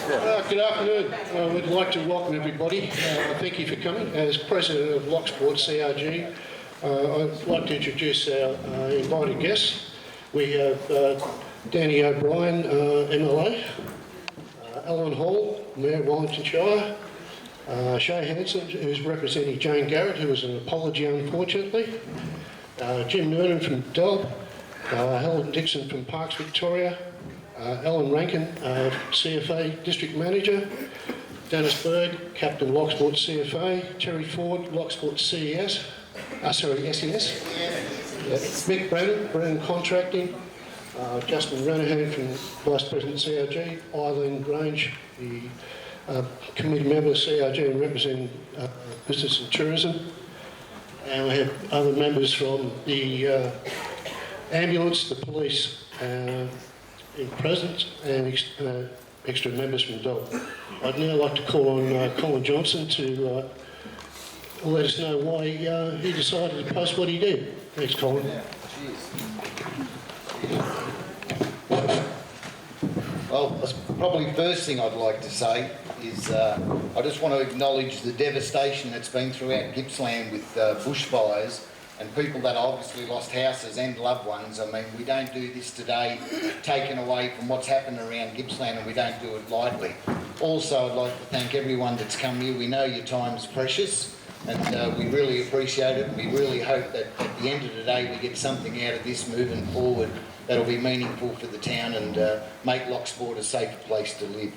Good afternoon. We'd like to welcome everybody. Thank you for coming. As President of Loch CRG, I'd like to introduce our invited guests. We have Danny O'Brien, MLA, Alan Hall, Mayor of Wellington Shire, Shay Hanson, who's representing Jane Garrett, who was an apology unfortunately, Jim Noonan from Delp, Helen Dixon from Parks Victoria, Alan Rankin, CFA District Manager, Dennis Berg, Captain Lochsport CFA, Terry Ford, Lochsport SES, Mick Brennan Contracting, Justin Ranahan from Vice President CRG, Eileen Grange, the committee member of CRG and representing Business and Tourism, and we have other members from the ambulance, the police, in presence, and extra members from Delp. I'd now like to call on Colin Johnson to let us know why he decided to post what he did. Thanks, Colin. Yeah, well, that's probably first thing I'd like to say is I just want to acknowledge the devastation that's been throughout Gippsland with bushfires and people that obviously lost houses and loved ones. I mean, we don't do this today taken away from what's happened around Gippsland, and we don't do it lightly. Also, I'd like to thank everyone that's come here. We know your time's precious, and we really appreciate it. We really hope that at the end of the day we get something out of this moving forward that'll be meaningful for the town and make Lochsport a safer place to live.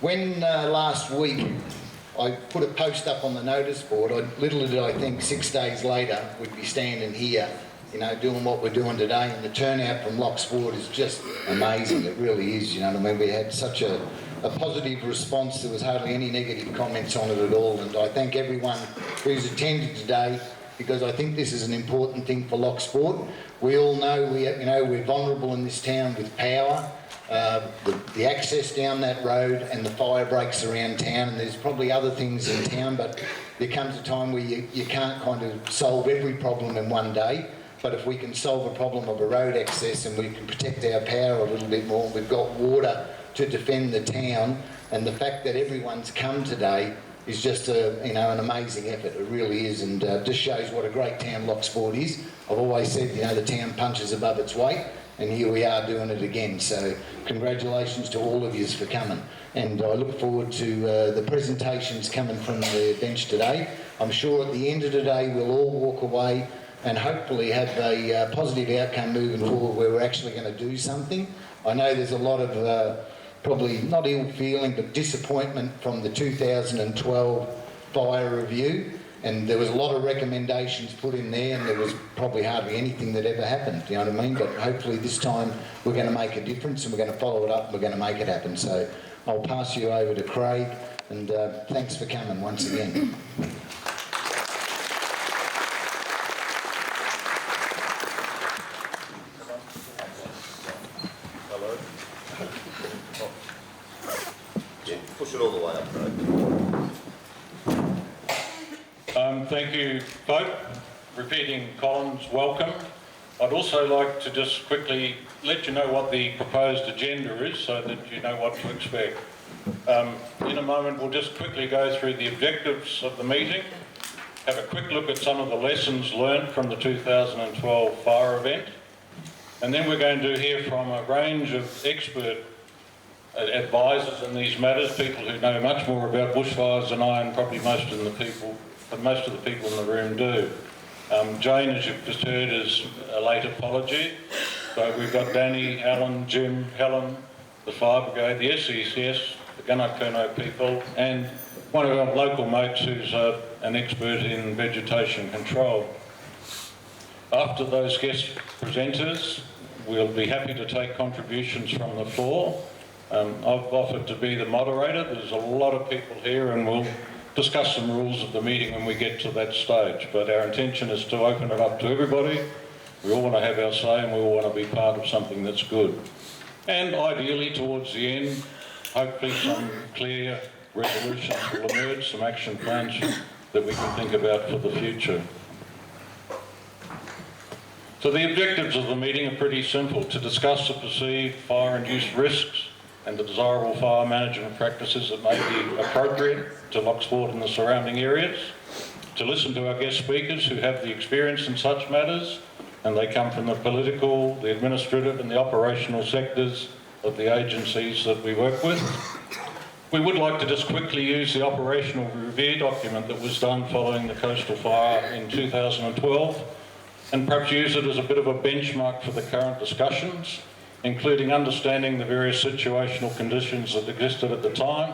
When last week I put a post up on the notice board, little did I think 6 days later we'd be standing here, you know, doing what we're doing today, and the turnout from Lochsport is just amazing. It really is, you know what I mean? We had such a positive response. There was hardly any negative comments on it at all, and I thank everyone who's attended today, because I think this is an important thing for Lochsport. We all know we're vulnerable in this town with power. The access down that road and the fire breaks around town, and there's probably other things in town, but there comes a time where you can't kind of solve every problem in one day. But if we can solve a problem of a road access and we can protect our power a little bit more, we've got water to defend the town, and the fact that everyone's come today is just an amazing effort. It really is, and just shows what a great town Lochsport is. I've always said, the town punches above its weight, and here we are doing it again. So congratulations to all of you for coming, and I look forward to the presentations coming from the bench today. I'm sure at the end of the day we'll all walk away and hopefully have a positive outcome moving forward where we're actually going to do something. I know there's a lot of probably not ill feeling but disappointment from the 2012 fire review, and there was a lot of recommendations put in there, and there was probably hardly anything that ever happened, you know what I mean? But hopefully this time we're going to make a difference, and we're going to follow it up, and we're going to make it happen. So I'll pass you over to Craig, and thanks for coming once again. Hello. Yeah, push it all the way up, Craig. Thank you, folk. Repeating Colin's welcome. I'd also like to just quickly let you know what the proposed agenda is so that you know what to expect. In a moment we'll just quickly go through the objectives of the meeting, have a quick look at some of the lessons learned from the 2012 fire event, and then we're going to hear from a range of expert advisors in these matters, people who know much more about bushfires than I and probably most of the people in the room do. Jane, as you've just heard, is a late apology. So we've got Danny, Alan, Jim, Helen, the Fire Brigade, the SES, the Gunnar people, and one of our local mates who's an expert in vegetation control. After those guest presenters, we'll be happy to take contributions from the floor. I've offered to be the moderator. There's a lot of people here, and we'll discuss some rules of the meeting when we get to that stage. But our intention is to open it up to everybody. We all want to have our say, and we all want to be part of something that's good. And ideally, towards the end, hopefully some clear resolutions will emerge, some action plans that we can think about for the future. So the objectives of the meeting are pretty simple: to discuss the perceived fire-induced risks and the desirable fire management practices that may be appropriate to Lochsport and the surrounding areas, to listen to our guest speakers who have the experience in such matters, and they come from the political, the administrative and the operational sectors of the agencies that we work with. We would like to just quickly use the operational review document that was done following the coastal fire in 2012 and perhaps use it as a bit of a benchmark for the current discussions, including understanding the various situational conditions that existed at the time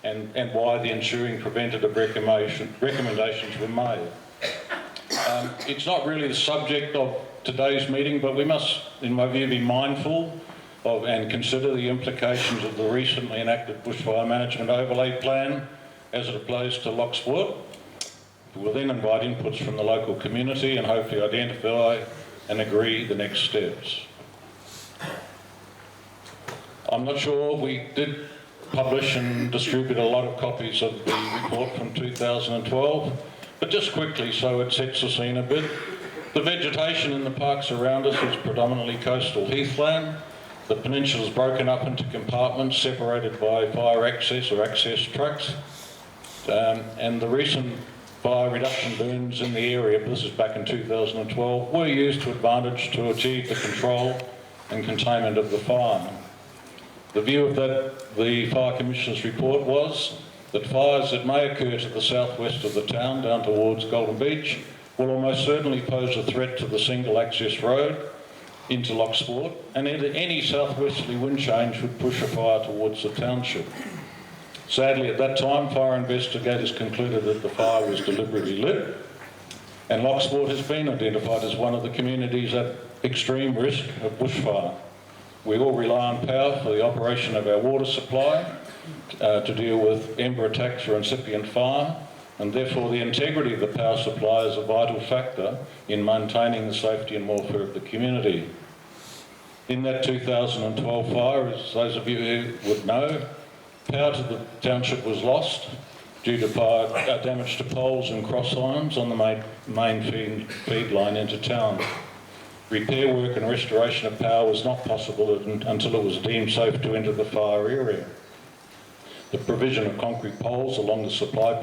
and why the ensuing preventative recommendations were made. It's not really the subject of today's meeting, but we must, in my view, be mindful of and consider the implications of the recently enacted Bushfire Management Overlay Plan as it applies to Lochsport. We will then invite inputs from the local community and hopefully identify and agree the next steps. I'm not sure, we did publish and distribute a lot of copies of the report from 2012, but just quickly so it sets the scene a bit. The vegetation in the parks around us is predominantly coastal heathland. The peninsula is broken up into compartments separated by fire access or access trucks. And the recent fire reduction burns in the area, but this is back in 2012, were used to advantage to achieve the control and containment of the fire. The view of the Fire Commissioner's report was that fires that may occur to the southwest of the town down towards Golden Beach will almost certainly pose a threat to the single access road into Lochsport, and any southwesterly wind change would push a fire towards the township. Sadly, at that time, fire investigators concluded that the fire was deliberately lit, and Lochsport has been identified as one of the communities at extreme risk of bushfire. We all rely on power for the operation of our water supply, to deal with ember attacks or incipient fire, and therefore the integrity of the power supply is a vital factor in maintaining the safety and welfare of the community. In that 2012 fire, as those of you who would know, power to the township was lost due to fire damage to poles and cross lines on the main feed line into town. Repair work and restoration of power was not possible until it was deemed safe to enter the fire area. The provision of concrete poles along the supply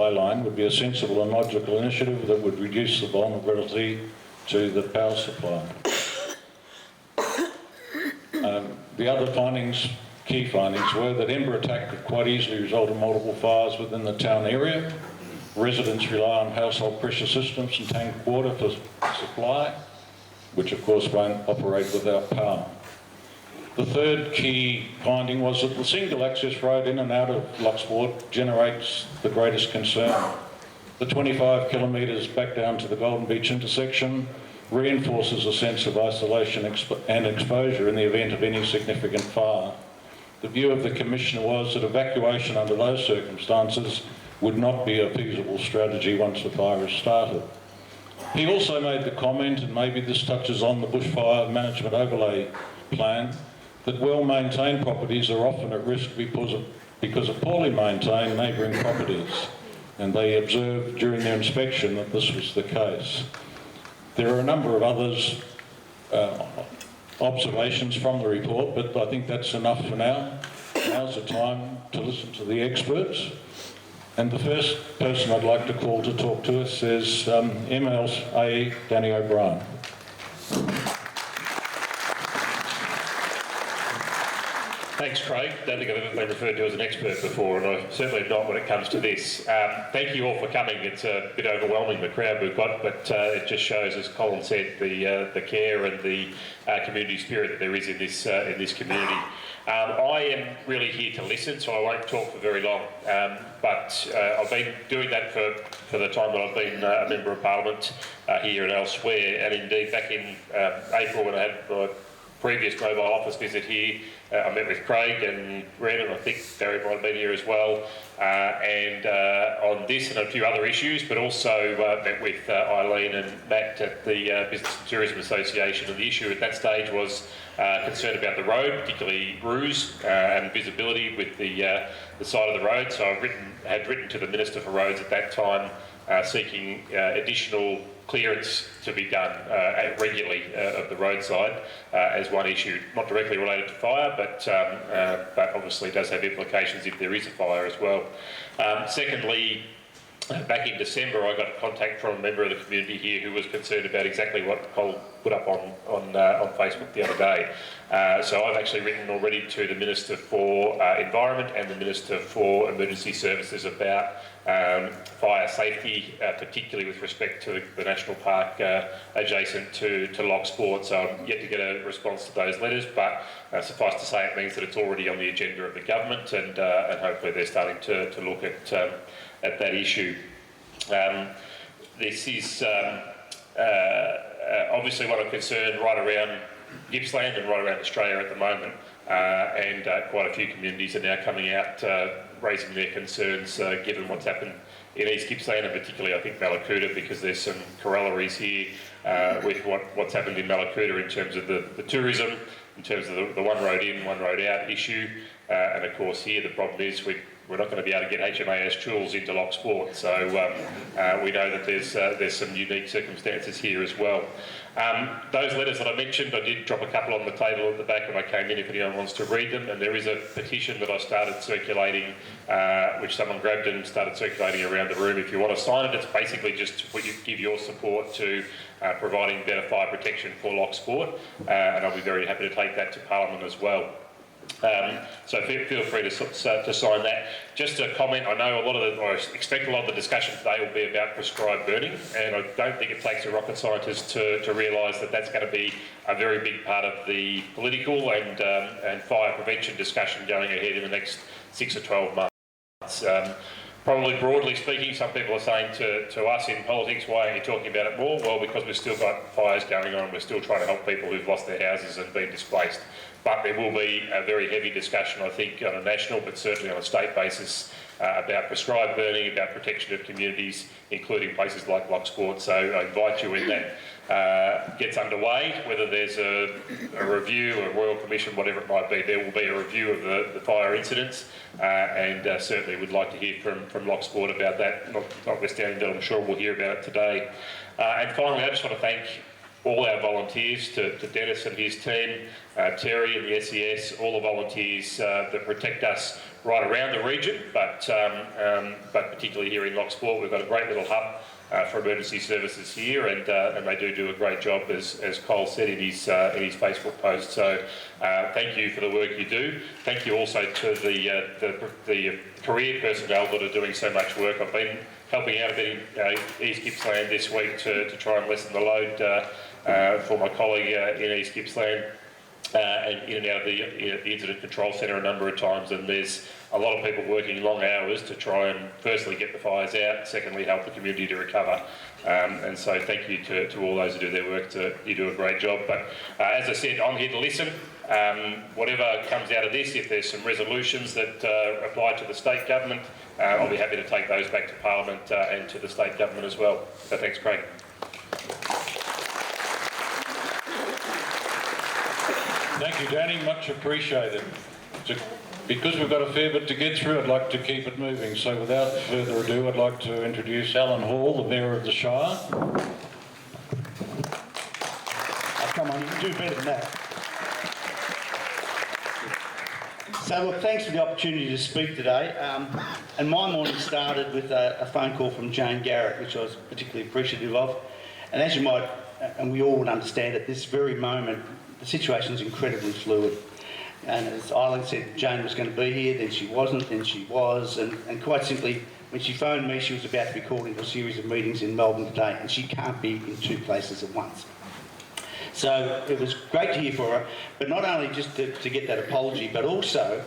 line would be a sensible and logical initiative that would reduce the vulnerability to the power supply. The other key findings were that ember attack could quite easily result in multiple fires within the town area. Residents rely on household pressure systems and tank water for supply, which of course won't operate without power. The third key finding was that the single access road in and out of Lochsport generates the greatest concern. The 25 kilometres back down to the Golden Beach intersection reinforces a sense of isolation and exposure in the event of any significant fire. The view of the Commissioner was that evacuation under those circumstances would not be a feasible strategy once the fire is started. He also made the comment, and maybe this touches on the Bushfire Management Overlay Plan, that well-maintained properties are often at risk because of poorly maintained neighbouring properties, and they observed during their inspection that this was the case. There are a number of others observations from the report, but I think that's enough for now. Now's the time to listen to the experts. And the first person I'd like to call to talk to us is MLA Danny O'Brien. Thanks, Craig. I don't think I've ever been referred to as an expert before, and I'm certainly not when it comes to this. Thank you all for coming. It's a bit overwhelming, the crowd we've got, but it just shows, as Colin said, the care and the community spirit that there is in this community. I am really here to listen, so I won't talk for very long, but I've been doing that for the time that I've been a Member of Parliament here and elsewhere, and indeed back in April when I had my previous mobile office visit here, I met with Craig and Red, and I think Barry might have been here as well, and on this and a few other issues, but also met with Eileen and Matt at the Business and Tourism Association, and the issue at that stage was concerned about the road, particularly roofs and visibility with the side of the road. So I had written to the Minister for Roads at that time seeking additional clearance to be done regularly of the roadside as one issue, not directly related to fire, but obviously does have implications if there is a fire as well. Secondly, back in December, I got contact from a member of the community here who was concerned about exactly what Col put up on Facebook the other day. So I've actually written already to the Minister for Environment and the Minister for Emergency Services about fire safety, particularly with respect to the National Park adjacent to Loch Sport. So I'm yet to get a response to those letters, but suffice to say it means that it's already on the agenda of the government, and hopefully they're starting to look at that issue. This is obviously one of concern right around Gippsland and right around Australia at the moment, and quite a few communities are now coming out raising their concerns given what's happened in East Gippsland, and particularly I think Mallacoota, because there's some corollaries here with what's happened in Mallacoota in terms of the tourism, in terms of the one road in, one road out issue, and of course here the problem is we're not going to be able to get HMAS tools into Loch Sport, so we know that there's some unique circumstances here as well. Those letters that I mentioned, I did drop a couple on the table at the back when I came in if anyone wants to read them, and there is a petition that I started circulating, which someone grabbed and started circulating around the room. If you want to sign it, it's basically just to give your support to providing better fire protection for Loch Sport, and I'll be very happy to take that to Parliament as well. So feel free to sign that. Just a comment, I know I expect a lot of the discussion today will be about prescribed burning, and I don't think it takes a rocket scientist to realise that that's going to be a very big part of the political and fire prevention discussion going ahead in the next 6 or 12 months. Probably broadly speaking, some people are saying to us in politics, why aren't you talking about it more? Well, because we've still got fires going on, we're still trying to help people who've lost their houses and been displaced. But there will be a very heavy discussion, I think, on a national, but certainly on a state basis, about prescribed burning, about protection of communities, including places like Loch Sport. So I invite you when that gets underway, whether there's a review, a Royal Commission, whatever it might be, there will be a review of the fire incidents, and certainly would like to hear from Loch Sport about that, notwithstanding that I'm sure we'll hear about it today. And finally, I just want to thank all our volunteers, to Dennis and his team, Terry and the SES, all the volunteers that protect us right around the region, but particularly here in Loch Sport. We've got a great little hub for emergency services here, and they do a great job, as Cole said in his Facebook post. So thank you for the work you do. Thank you also to the career personnel that are doing so much work. I've been helping out a bit in East Gippsland this week to try and lessen the load for my colleague in East Gippsland, and in and out of the Incident Control Centre a number of times, and there's a lot of people working long hours to try and firstly get the fires out, secondly help the community to recover, and so thank you to all those who do their work. You do a great job, but as I said, I'm here to listen. Whatever comes out of this, if there's some resolutions that apply to the state government, I'll be happy to take those back to Parliament and to the state government as well. So thanks, Craig. Thank you, Danny, much appreciated. Because we've got a fair bit to get through, I'd like to keep it moving. So without further ado, I'd like to introduce Alan Hall, the Mayor of the Shire. Oh, come on, you can do better than that. So look, thanks for the opportunity to speak today. And my morning started with a phone call from Jane Garrett, which I was particularly appreciative of. And as you might, and we all would understand at this very moment, the situation is incredibly fluid. And as Eileen said, Jane was going to be here, then she wasn't, then she was. And quite simply, when she phoned me, she was about to be called into a series of meetings in Melbourne today, and she can't be in two places at once. So it was great to hear for her, but not only just to get that apology, but also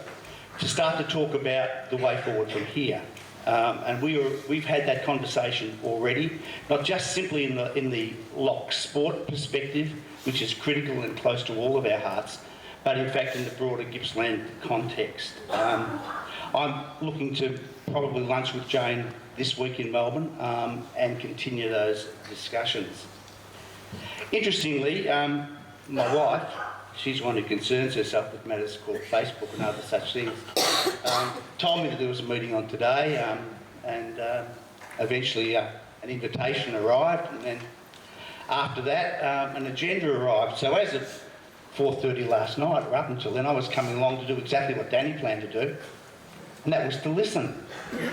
to start to talk about the way forward from here. And we've had that conversation already, not just simply in the Loch Sport perspective, which is critical and close to all of our hearts, but in fact in the broader Gippsland context. I'm looking to probably lunch with Jane this week in Melbourne and continue those discussions. Interestingly, my wife she's one who concerns herself with matters called Facebook and other such things, told me that there was a meeting on today, and eventually an invitation arrived, and then after that an agenda arrived. So as of 4:30 last night, or up until then, I was coming along to do exactly what Danny planned to do, and that was to listen,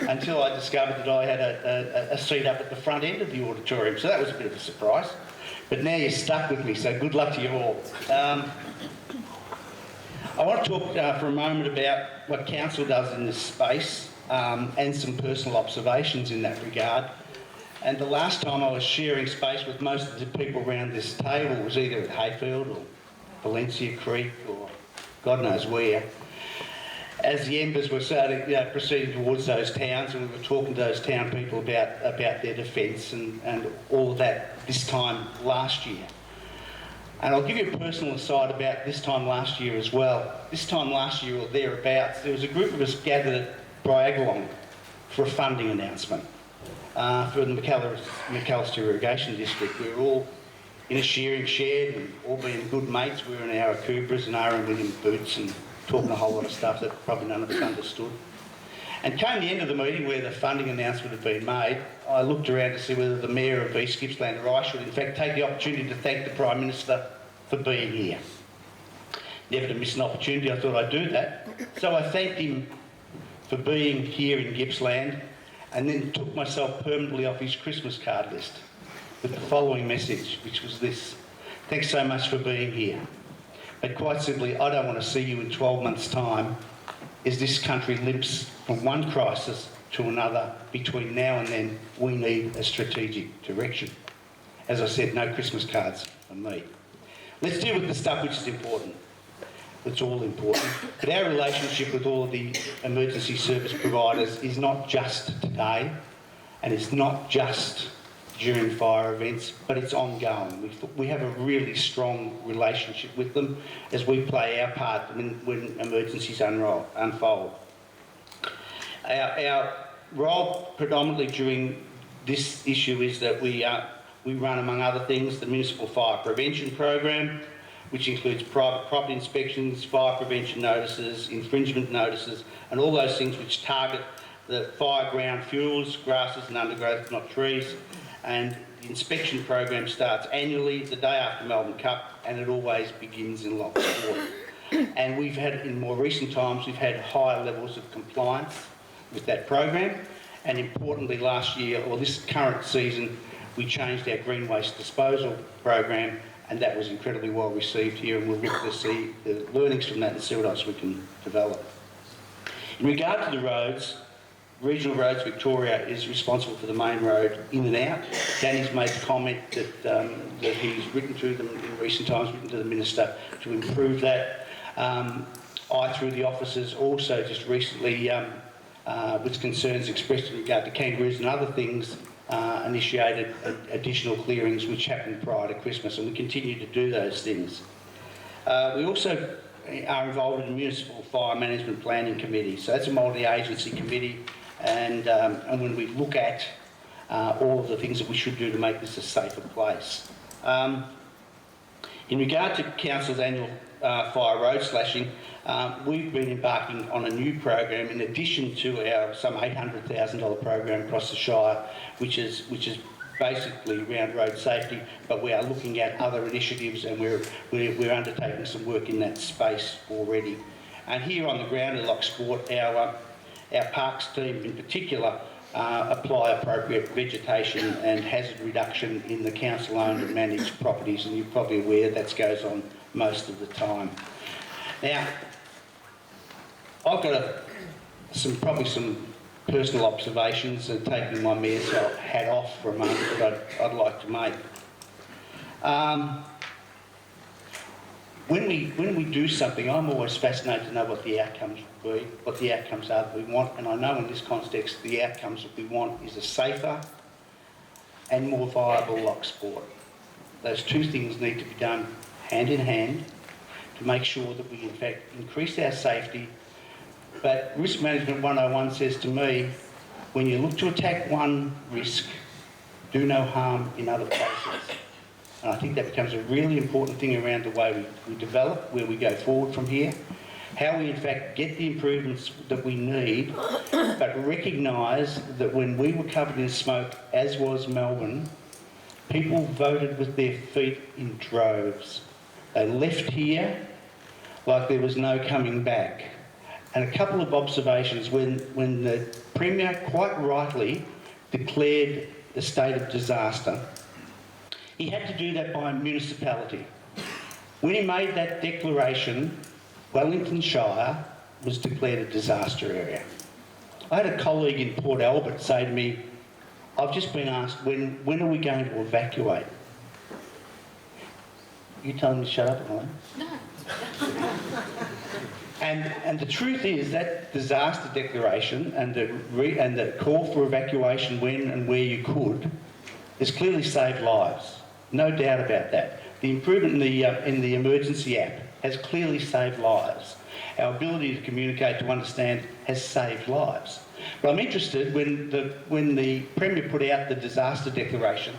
until I discovered that I had a seat up at the front end of the auditorium. So that was a bit of a surprise. But now you're stuck with me, so good luck to you all. I want to talk for a moment about what Council does in this space, and some personal observations in that regard. And the last time I was sharing space with most of the people around this table was either at Hayfield or Valencia Creek or God knows where, as the embers were proceeding towards those towns, and we were talking to those town people about their defence and all of that this time last year. And I'll give you a personal aside about this time last year as well. This time last year or thereabouts, there was a group of us gathered at Bryagalong for a funding announcement for the McAllister Irrigation District. We were all in a shearing shed and all being good mates. We were in our Akubras and R.M. Williams boots and talking a whole lot of stuff that probably none of us understood. And came the end of the meeting where the funding announcement had been made, I looked around to see whether the Mayor of East Gippsland or I should in fact take the opportunity to thank the Prime Minister for being here. Never to miss an opportunity, I thought I'd do that. So I thanked him for being here in Gippsland, and then took myself permanently off his Christmas card list with the following message, which was this: thanks so much for being here. But quite simply, I don't want to see you in 12 months' time as this country limps from one crisis to another. Between now and then, we need a strategic direction. As I said, no Christmas cards for me. Let's deal with the stuff which is important. It's all important. But our relationship with all of the emergency service providers is not just today, and it's not just during fire events, but it's ongoing. We have a really strong relationship with them as we play our part when emergencies unfold. Our role predominantly during this issue is that we run, among other things, the Municipal Fire Prevention Program, which includes private property inspections, fire prevention notices, infringement notices, and all those things which target the fire ground fuels, grasses and undergrowth, not trees. And the inspection program starts annually, the day after Melbourne Cup, and it always begins in Loch. And we've had, in more recent times, we've had higher levels of compliance with that program. And importantly, last year, or this current season, we changed our green waste disposal program, and that was incredibly well received here, and we'll look to see the learnings from that and see what else we can develop. In regard to the roads, Regional Roads Victoria is responsible for the main road in and out. Danny's made the comment that he's written to them in recent times, written to the Minister to improve that. I, through the officers, also just recently, with concerns expressed in regard to kangaroos and other things, initiated additional clearings which happened prior to Christmas, and we continue to do those things. We also are involved in the Municipal Fire Management Planning Committee, so that's a multi-agency committee, and when we look at all of the things that we should do to make this a safer place. In regard to Council's annual fire road slashing, we've been embarking on a new program in addition to our some $800,000 program across the Shire, which is basically around road safety, but we are looking at other initiatives, and we're undertaking some work in that space already. And here on the ground at Loch Sport, our parks team in particular apply appropriate vegetation and hazard reduction in the council-owned and managed properties, and you're probably aware that goes on most of the time. Now, I've got probably some personal observations and taking my mayor's hat off for a moment that I'd like to make. When we do something, I'm always fascinated to know what the outcomes will be, what the outcomes are that we want, and I know in this context the outcomes that we want is a safer and more viable Loch Sport. Those two things need to be done hand in hand to make sure that we in fact increase our safety. But Risk Management 101 says to me, when you look to attack one risk, do no harm in other places. And I think that becomes a really important thing around the way we develop, where we go forward from here, how we in fact get the improvements that we need, but recognise that when we were covered in smoke, as was Melbourne, people voted with their feet in droves. They left here like there was no coming back. And a couple of observations, when the Premier quite rightly declared the state of disaster, he had to do that by municipality. When he made that declaration, Wellington Shire was declared a disaster area. I had a colleague in Port Albert say to me, I've just been asked, when are we going to evacuate? You telling me to shut up, Elaine? No. And the truth is that disaster declaration and the call for evacuation when and where you could has clearly saved lives. No doubt about that. The improvement in the emergency app has clearly saved lives. Our ability to communicate, to understand, has saved lives. But I'm interested, when the Premier put out the disaster declaration,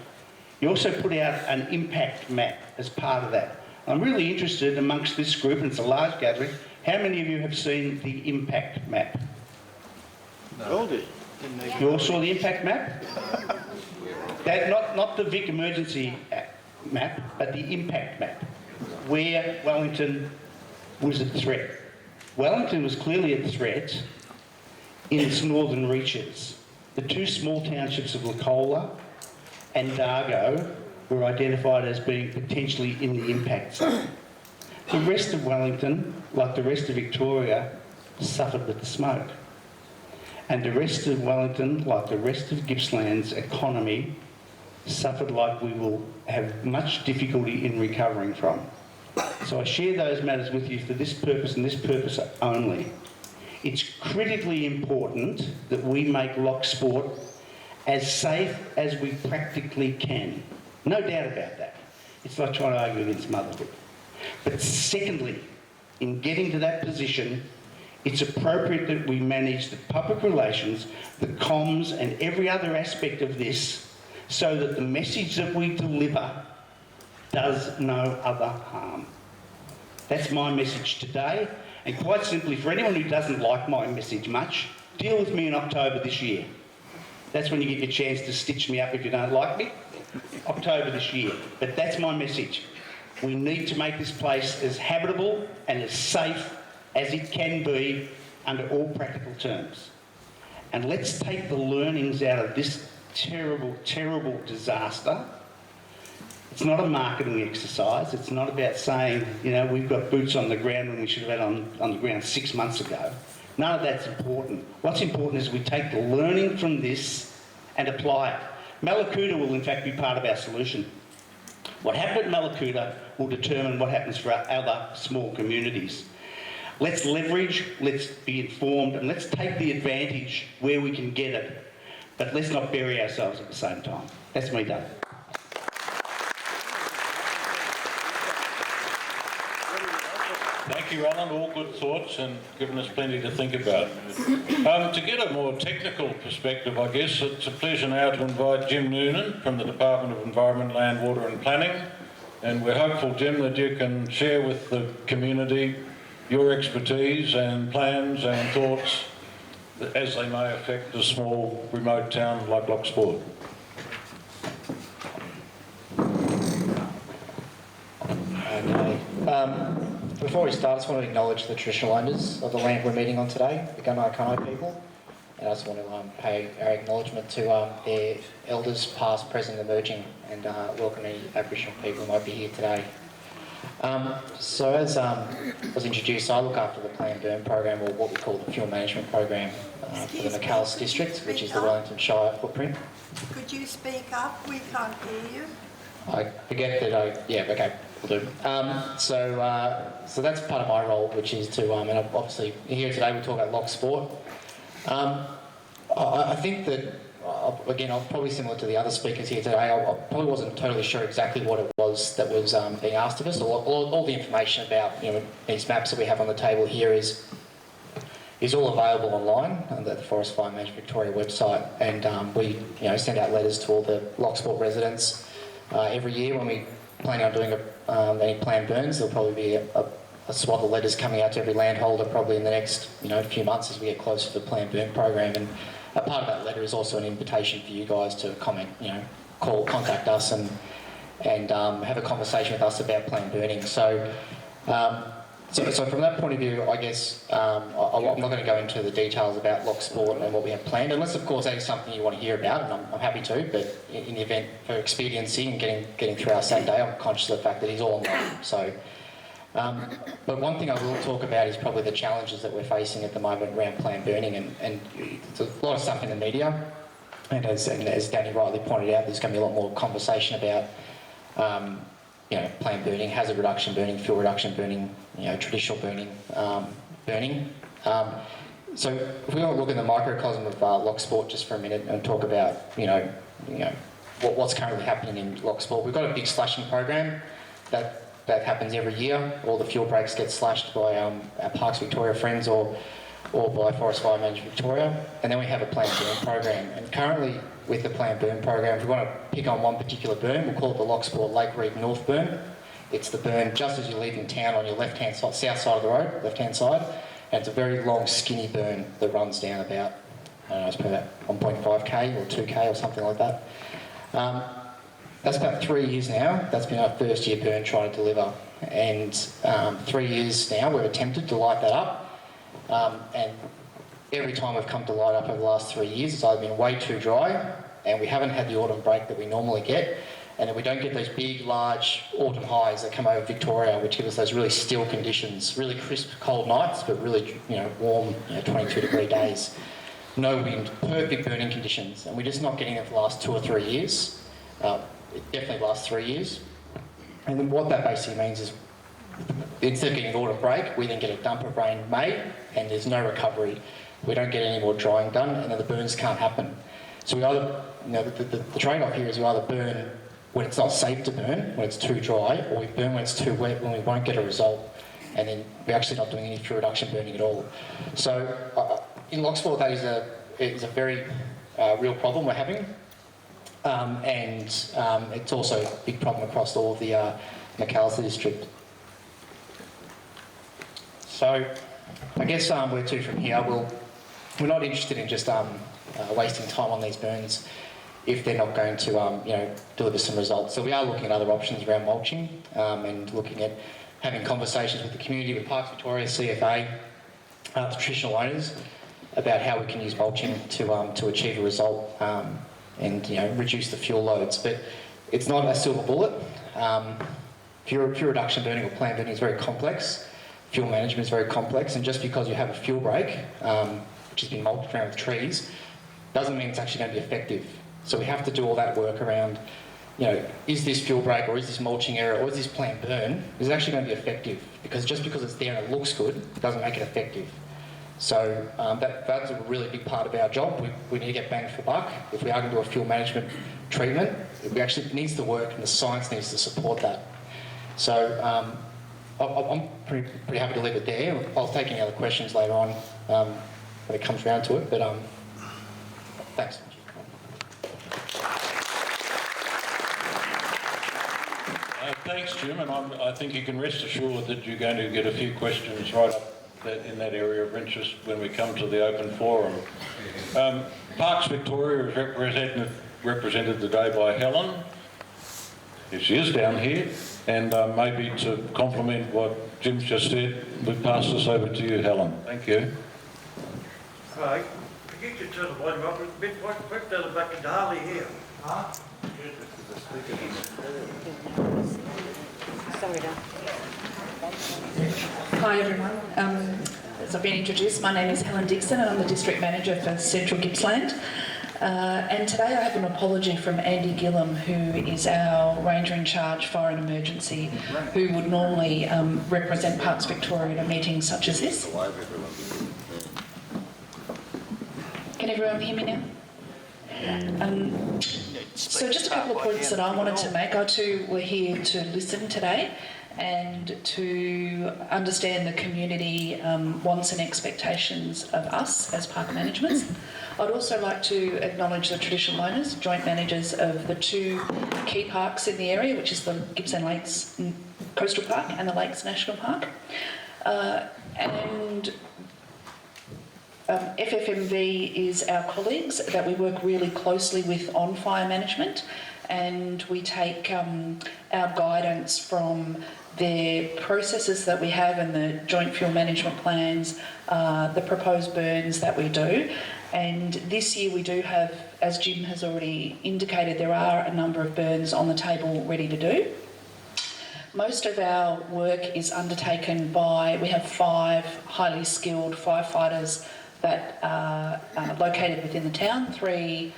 he also put out an impact map as part of that. I'm really interested amongst this group, and it's a large gathering, how many of you have seen the impact map? No. You all saw the impact map? That, not the Vic emergency map, but the impact map, where Wellington was a threat. Wellington was clearly a threat in its northern reaches. The two small townships of Loch and Dargo were identified as being potentially in the impact zone. The rest of Wellington, like the rest of Victoria, suffered with the smoke. And the rest of Wellington, like the rest of Gippsland's economy, suffered like we will have much difficulty in recovering from. So I share those matters with you for this purpose and this purpose only. It's critically important that we make Loch sport as safe as we practically can. No doubt about that. It's like trying to argue against motherhood. But secondly, in getting to that position, it's appropriate that we manage the public relations, the comms and every other aspect of this so that the message that we deliver does no other harm. That's my message today. And quite simply, for anyone who doesn't like my message much, deal with me in October this year. That's when you get your chance to stitch me up if you don't like me. October this year. But that's my message. We need to make this place as habitable and as safe as it can be under all practical terms. And let's take the learnings out of this terrible, terrible disaster. It's not a marketing exercise. It's not about saying, you know, we've got boots on the ground when we should have had on the ground 6 months ago. None of that's important. What's important is we take the learning from this and apply it. Mallacoota will in fact be part of our solution. What happened at Mallacoota will determine what happens for our other small communities. Let's leverage, let's be informed, and let's take the advantage where we can get it. But let's not bury ourselves at the same time. That's me done. Thank you, Alan. All good thoughts and given us plenty to think about. To get a more technical perspective, I guess, it's a pleasure now to invite Jim Noonan from the Department of Environment, Land, Water and Planning. And we're hopeful, Jim, that you can share with the community your expertise and plans and thoughts as they may affect a small remote town like Loch Sport. Okay. Before we start, I just want to acknowledge the traditional owners of the land we're meeting on today, the Gunai people. And I just want to pay our acknowledgement to their elders, past, present, emerging, and welcome any Aboriginal people who might be here today. So as was introduced, I look after the Plan Burn program, or what we call the fuel management program for the McAllis district, which is the Wellington Shire footprint. Could you speak up? We can't hear you. I forget that yeah, okay, we'll do. So that's part of my role, which is to, and obviously here today we talk about Loch Sport. I think that, again, I'm probably similar to the other speakers here today. I probably wasn't totally sure exactly what it was that was being asked of us. All the information about, you know, these maps that we have on the table here is all available online on the Forest Fire Management Victoria website, and we, you know, send out letters to all the Loch Sport residents every year when we planning on doing any planned burns. There'll probably be a swath of letters coming out to every landholder probably in the next few months as we get closer to the planned burn program. And a part of that letter is also an invitation for you guys to comment, contact us and have a conversation with us about planned burning. So from that point of view, I guess I'm not going to go into the details about Loch Sport and what we have planned, unless of course that is something you want to hear about, and I'm happy to. But in the event for expediency and getting through our Saturday, I'm conscious of the fact that he's all online. So, but one thing I will talk about is probably the challenges that we're facing at the moment around planned burning, and there's a lot of stuff in the media, and as Danny rightly pointed out, there's going to be a lot more conversation about planned burning, hazard reduction burning, fuel reduction burning, traditional burning, so if we want to look at the microcosm of Loch Sport just for a minute and talk about, what's currently happening in Loch Sport. We've got a big slashing program that happens every year. All the fuel breaks get slashed by our Parks Victoria friends or by Forest Fire Management Victoria. And then we have a planned burn program. And currently with the planned burn program, if we want to pick on one particular burn, we'll call it the Loch Sport Lake Reed North Burn. It's the burn just as you're leaving town on your left-hand side, south side of the road, left-hand side. And it's a very long, skinny burn that runs down about, it's probably about 1.5k or 2k or something like that. That's about 3 years now. That's been our first year burn trying to deliver. And 3 years now we've attempted to light that up. And every time we've come to light up over the last 3 years, it's either been way too dry and we haven't had the autumn break that we normally get, and then we don't get those big, large autumn highs that come over Victoria, which give us those really still conditions, really crisp, cold nights, but really, warm, 22-degree days. No wind, perfect burning conditions, and we're just not getting it for the last 2 or 3 years. It definitely lasts 3 years. And then what that basically means is, instead of getting an autumn break, we then get a dump of rain May, and there's no recovery. We don't get any more drying done, and then the burns can't happen. So we either, the trade-off here is we either burn when it's not safe to burn, when it's too dry, or we burn when it's too wet, when we won't get a result, and then we're actually not doing any fuel reduction burning at all. So in Loch Sport, that is a very real problem we're having, and it's also a big problem across all of the Macalester district. So I guess where to from here? We're not interested in just wasting time on these burns if they're not going to deliver some results. So we are looking at other options around mulching and looking at having conversations with the community, with Parks Victoria, CFA, the traditional owners, about how we can use mulching to achieve a result and reduce the fuel loads. But it's not a silver bullet. Fuel reduction burning or planned burning is very complex. Fuel management is very complex, and just because you have a fuel break, which has been mulched around with trees, doesn't mean it's actually going to be effective. So we have to do all that work around, is this fuel break or is this mulching error or is this planned burn, is it actually going to be effective? Because just because it's there and it looks good, doesn't make it effective. So that's a really big part of our job. We need to get bang for buck. If we are going to do a fuel management treatment, it needs to work and the science needs to support that. So I'm pretty happy to leave it there. I'll take any other questions later on when it comes around to it, but thanks. Thanks, Jim, and I think you can rest assured that you're going to get a few questions right up in that area of interest when we come to the open forum. Parks Victoria is represented today by Helen. Here she is down here, and maybe to complement what Jim's just said, we pass this over to you, Helen. Thank you. Craig, could you just turn the volume up a bit? Quick down the back of Harley here. Huh? Hi everyone. As I've been introduced, my name is Helen Dixon and I'm the District Manager for Central Gippsland. And today I have an apology from Andy Gillam, who is our Ranger in Charge Fire and Emergency, who would normally represent Parks Victoria at a meeting such as this. Can everyone hear me now? So just a couple of points that I wanted to make. I too were here to listen today, and to understand the community wants and expectations of us as park management. I'd also like to acknowledge the traditional owners, joint managers of the two key parks in the area, which is the Gippsland Lakes Coastal Park and the Lakes National Park. FFMV is our colleagues that we work really closely with on fire management, and we take our guidance from their processes that we have and the joint fuel management plans, the proposed burns that we do. And this year we do have, as Jim has already indicated, there are a number of burns on the table ready to do. Most of our work is undertaken by, we have 5 highly skilled firefighters that are located within the town, 3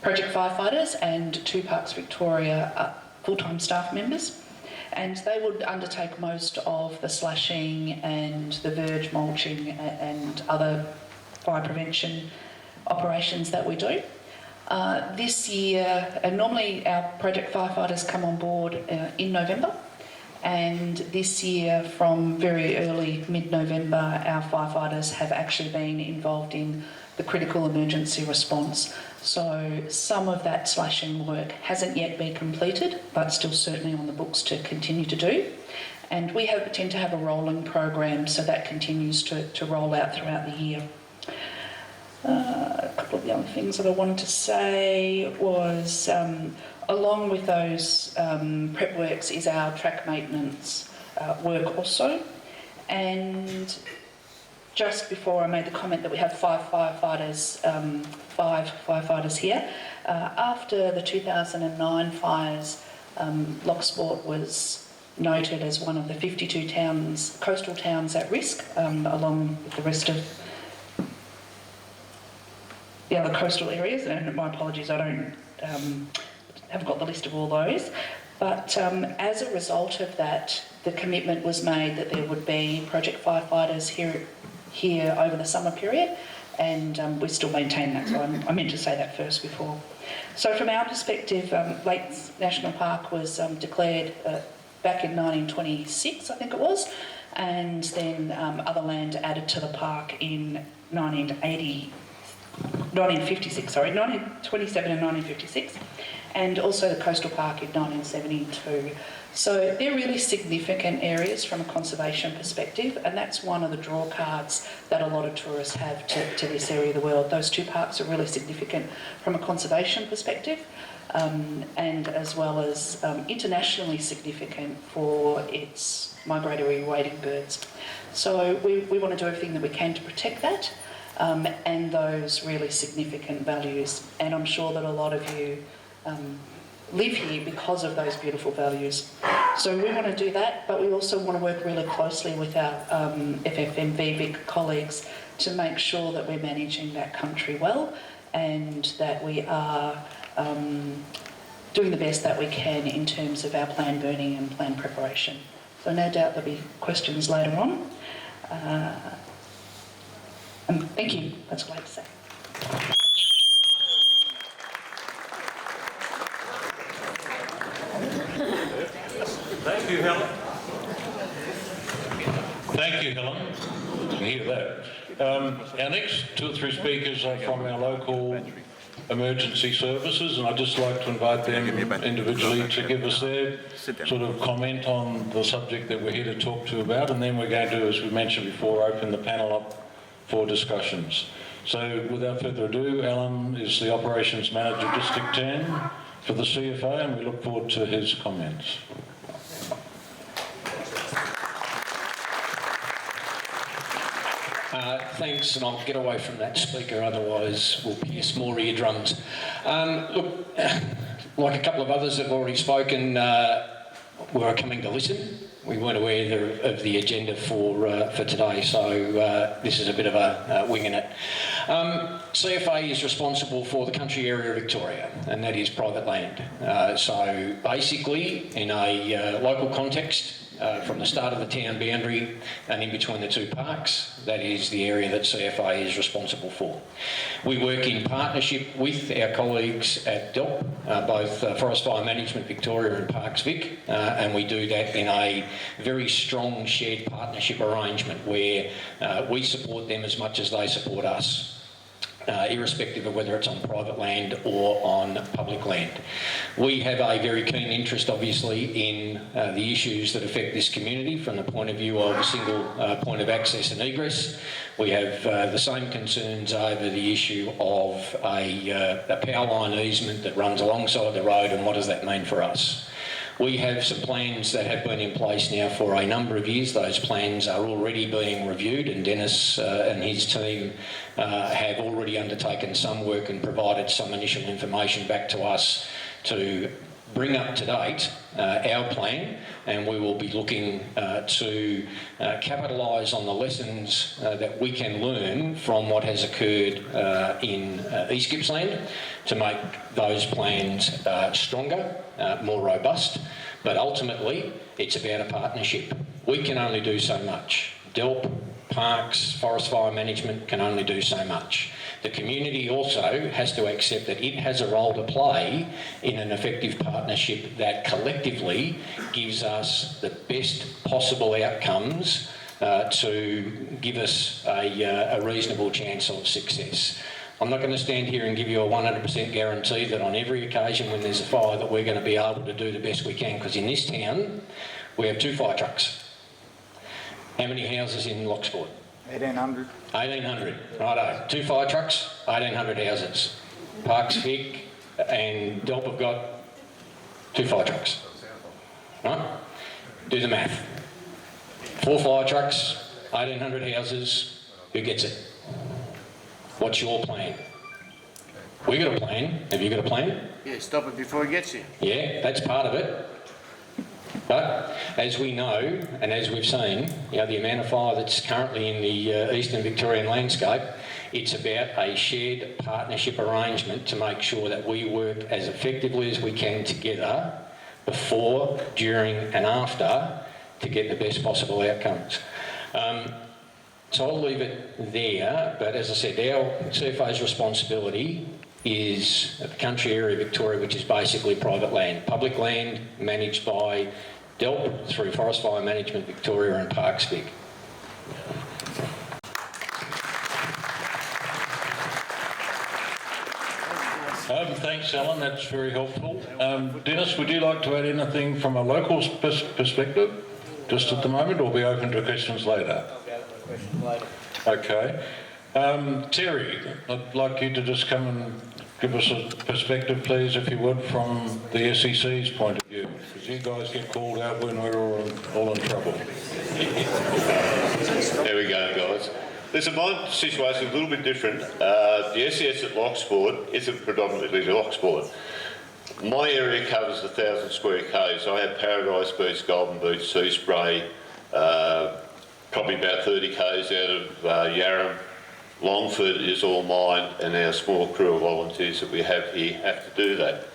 project firefighters and 2 Parks Victoria full-time staff members. And they would undertake most of the slashing and the verge mulching and other fire prevention operations that we do. This year, normally our project firefighters come on board in November, and this year from very early mid-November our firefighters have actually been involved in the critical emergency response. So some of that slashing work hasn't yet been completed, but still certainly on the books to continue to do. And we tend to have a rolling program, so that continues to roll out throughout the year. A couple of the other things that I wanted to say was, along with those prep works is our track maintenance work also. And just before I made the comment that we have 5 firefighters here, after the 2009 fires, Loch was noted as one of the 52 towns, coastal towns at risk, along with the rest of the other coastal areas. And my apologies, I don't have got the list of all those. But as a result of that, the commitment was made that there would be project firefighters here over the summer period, and we still maintain that. So I meant to say that first before. So from our perspective, Lakes National Park was declared back in 1926, I think it was, and then other land added to the park in 1927 and 1956, and also the Coastal Park in 1972. So they're really significant areas from a conservation perspective, and that's one of the draw cards that a lot of tourists have to this area of the world. Those 2 parks are really significant from a conservation perspective, and as well as internationally significant for its migratory wading birds. So we want to do everything that we can to protect that, and those really significant values. And I'm sure that a lot of you live here because of those beautiful values. So we want to do that, but we also want to work really closely with our FFMV colleagues to make sure that we're managing that country well, and that we are doing the best that we can in terms of our plan burning and plan preparation. So no doubt there'll be questions later on. And thank you, that's all I have to say. Thank you, Helen. Thank you, Helen. I can hear that. Our next 2 or 3 speakers are from our local emergency services, and I'd just like to invite them individually to give us their sort of comment on the subject that we're here to talk to about, and then we're going to, as we mentioned before, open the panel up for discussions. So without further ado, Alan is the Operations Manager, District 10 for the CFA, and we look forward to his comments. Thanks, and I'll get away from that speaker, otherwise we'll pierce more eardrums. Look, like a couple of others have already spoken, we're coming to listen. We weren't aware of the agenda for today, so this is a bit of a winging it. CFA is responsible for the country area of Victoria, and that is private land. So basically, in a local context, from the start of the town boundary and in between the two parks. That is the area that CFA is responsible for. We work in partnership with our colleagues at DELP, both Forest Fire Management Victoria and Parks Vic, and we do that in a very strong shared partnership arrangement where we support them as much as they support us. Irrespective of whether it's on private land or on public land. We have a very keen interest, obviously, in the issues that affect this community from the point of view of a single point of access and egress. We have the same concerns over the issue of a power line easement that runs alongside the road, and what does that mean for us? We have some plans that have been in place now for a number of years. Those plans are already being reviewed, and Dennis and his team have already undertaken some work and provided some initial information back to us to bring up to date our plan, and we will be looking to capitalise on the lessons that we can learn from what has occurred in East Gippsland to make those plans stronger, more robust, but ultimately it's about a partnership. We can only do so much. DELP, Parks, Forest Fire Management can only do so much. The community also has to accept that it has a role to play in an effective partnership that collectively gives us the best possible outcomes to give us a reasonable chance of success. I'm not going to stand here and give you a 100% guarantee that on every occasion when there's a fire that we're going to be able to do the best we can, because in this town we have 2 fire trucks. How many houses in Lochsport? 1,800. 1,800, righto. 2 fire trucks, 1,800 houses. Parks Vic and DELP have got 2 fire trucks. Right? Do the math. 4 fire trucks, 1,800 houses, who gets it? What's your plan? We got a plan. Have you got a plan? Yeah, stop it before it gets you. Yeah, that's part of it. But as we know, and as we've seen, you know, the amount of fire that's currently in the eastern Victorian landscape, it's about a shared partnership arrangement to make sure that we work as effectively as we can together before, during and after to get the best possible outcomes. So I'll leave it there, but as I said, our CFA's responsibility is the country area of Victoria, which is basically private land. Public land managed by DELP through Forest Fire Management Victoria and Parks Vic. Thanks, Alan, that's very helpful. Dennis, would you like to add anything from a local perspective, just at the moment, or be open to questions later? I'll be open to questions later. Okay. Terry, I'd like you to just come and give us a perspective, please, if you would, from the SEC's point of view, because you guys get called out when we're all in trouble. There we go, guys. Listen, my situation is a little bit different. The SES at Lochsport isn't predominantly Lochsport. My area covers 1,000 square k's. I have Paradise Beach, Golden Beach, Sea Spray, probably about 30 k's out of Yarram. Longford is all mine, and our small crew of volunteers that we have here have to do that.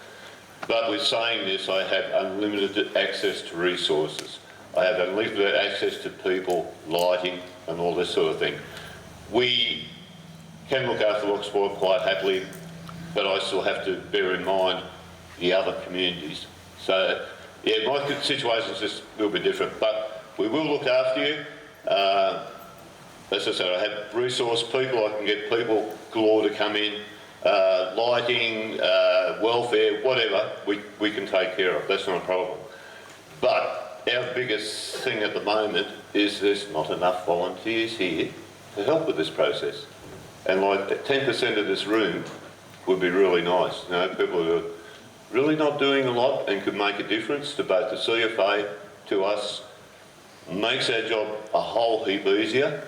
But with saying this, I have unlimited access to resources. I have unlimited access to people, lighting, and all this sort of thing. We can look after Lochsport quite happily, but I still have to bear in mind the other communities. So, yeah, my situation is just a little bit different, but we will look after you. As I said, I have resource people, I can get people galore to come in, lighting, welfare, whatever, we can take care of, that's not a problem. But our biggest thing at the moment is there's not enough volunteers here to help with this process. And like 10% of this room would be really nice. You know, people who are really not doing a lot and could make a difference to both the CFA, to us, makes our job a whole heap easier.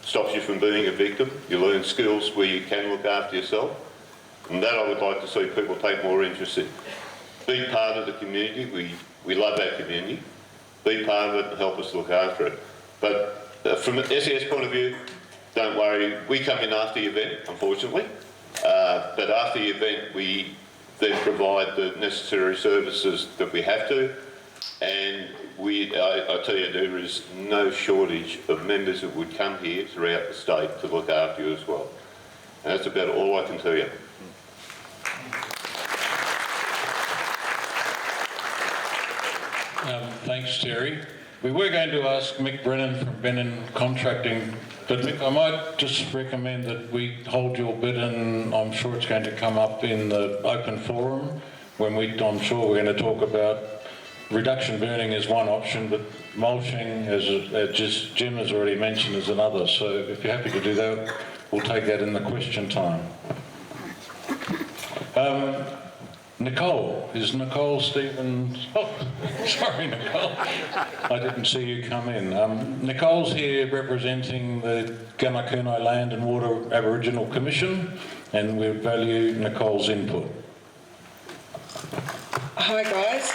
Stops you from being a victim. You learn skills where you can look after yourself. And that I would like to see people take more interest in. Be part of the community. We love our community. Be part of it and help us look after it. But from an SES point of view, don't worry. We come in after the event, unfortunately. But after the event, we then provide the necessary services that we have to. And I tell you, there is no shortage of members that would come here throughout the state to look after you as well. And that's about all I can tell you. Thanks, Terry. We were going to ask Mick Brennan from Brennan Contracting, but Mick, I might just recommend that we hold your bid, and I'm sure it's going to come up in the open forum when I'm sure we're going to talk about reduction burning is one option, but mulching, as just Jim has already mentioned, is another. So if you're happy to do that, we'll take that in the question time. Nicole, is Nicole Stevens? Oh, sorry, Nicole. I didn't see you come in. Nicole's here representing the Gamakunai Land and Water Aboriginal Commission, and we value Nicole's input. Hi guys.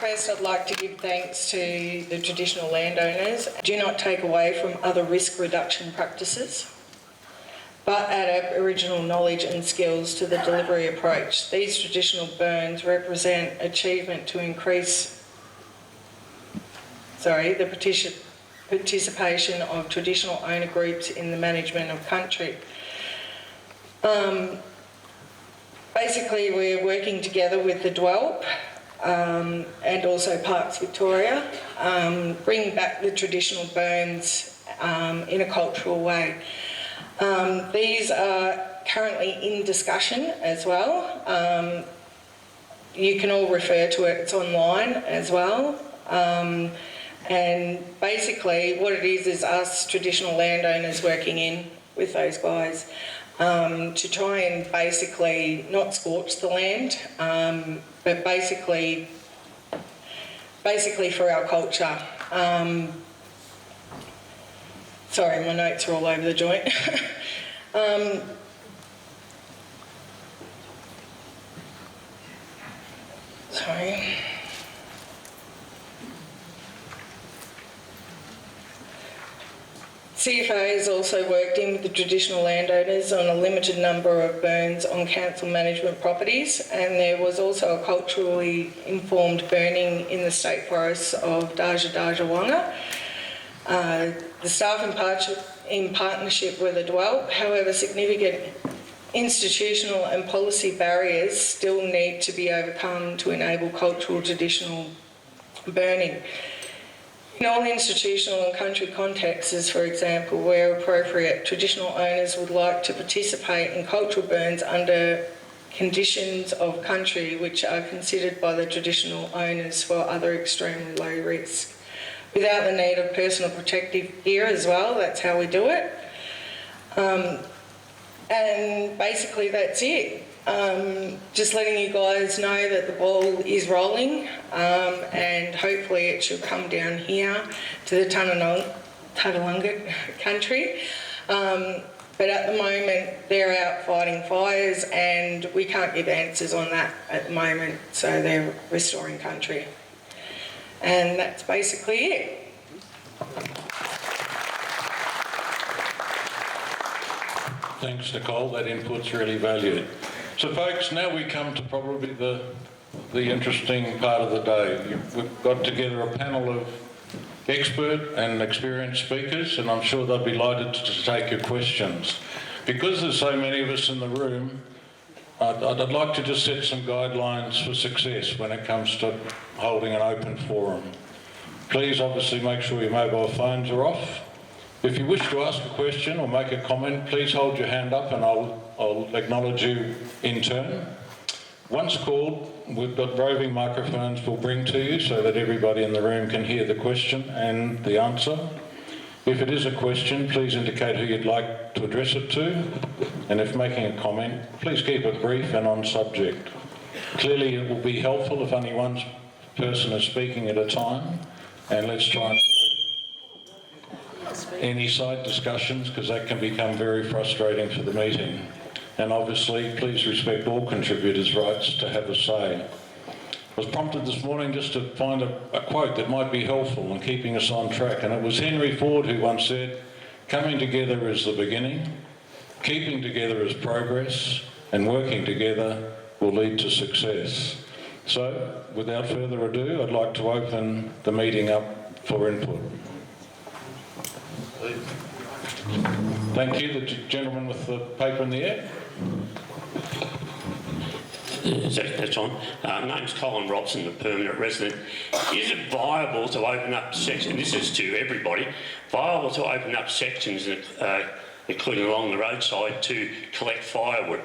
First, I'd like to give thanks to the traditional landowners. Do not take away from other risk reduction practices, but add Aboriginal knowledge and skills to the delivery approach. These traditional burns represent achievement to increase the participation of traditional owner groups in the management of country. Basically, we're working together with the DWELP and also Parks Victoria, bringing back the traditional burns in a cultural way. These are currently in discussion as well. You can all refer to it, it's online as well. And basically what it is us traditional landowners working in with those guys to try and basically not scorch the land, but basically for our culture. Sorry, my notes are all over the joint. Sorry. CFA has also worked in with the traditional landowners on a limited number of burns on council management properties, and there was also a culturally informed burning in the state forests of Daja Wanga. The staff in partnership with the DWELP, however, significant institutional and policy barriers still need to be overcome to enable cultural traditional burning. In all institutional and country contexts, for example, where appropriate, traditional owners would like to participate in cultural burns under conditions of country which are considered by the traditional owners for other extremely low risk. Without the need of personal protective gear as well, that's how we do it. And basically that's it. Just letting you guys know that the ball is rolling, and hopefully it should come down here to the Tatalunga country. But at the moment they're out fighting fires and we can't give answers on that at the moment, so they're restoring country. And that's basically it. Thanks, Nicole. That input's really valued. So, folks, now we come to probably the interesting part of the day. We've got together a panel of expert and experienced speakers, and I'm sure they'll be delighted to take your questions. Because there's so many of us in the room, I'd like to just set some guidelines for success when it comes to holding an open forum. Please obviously make sure your mobile phones are off. If you wish to ask a question or make a comment, please hold your hand up and I'll acknowledge you in turn. Once called, we've got roving microphones we'll bring to you so that everybody in the room can hear the question and the answer. If it is a question, please indicate who you'd like to address it to, and if making a comment, please keep it brief and on subject. Clearly it will be helpful if only one person is speaking at a time, and let's try and avoid any side discussions because that can become very frustrating for the meeting. And obviously, please respect all contributors' rights to have a say. I was prompted this morning just to find a quote that might be helpful in keeping us on track, and it was Henry Ford who once said, "Coming together is the beginning, keeping together is progress, and working together will lead to success." So, without further ado, I'd like to open the meeting up for input. Thank you. The gentleman with the paper in the air. That's on. My name's Colin Robson, the permanent resident. Is it viable to open up sections, this is to everybody, viable to open up sections, including along the roadside, to collect firewood?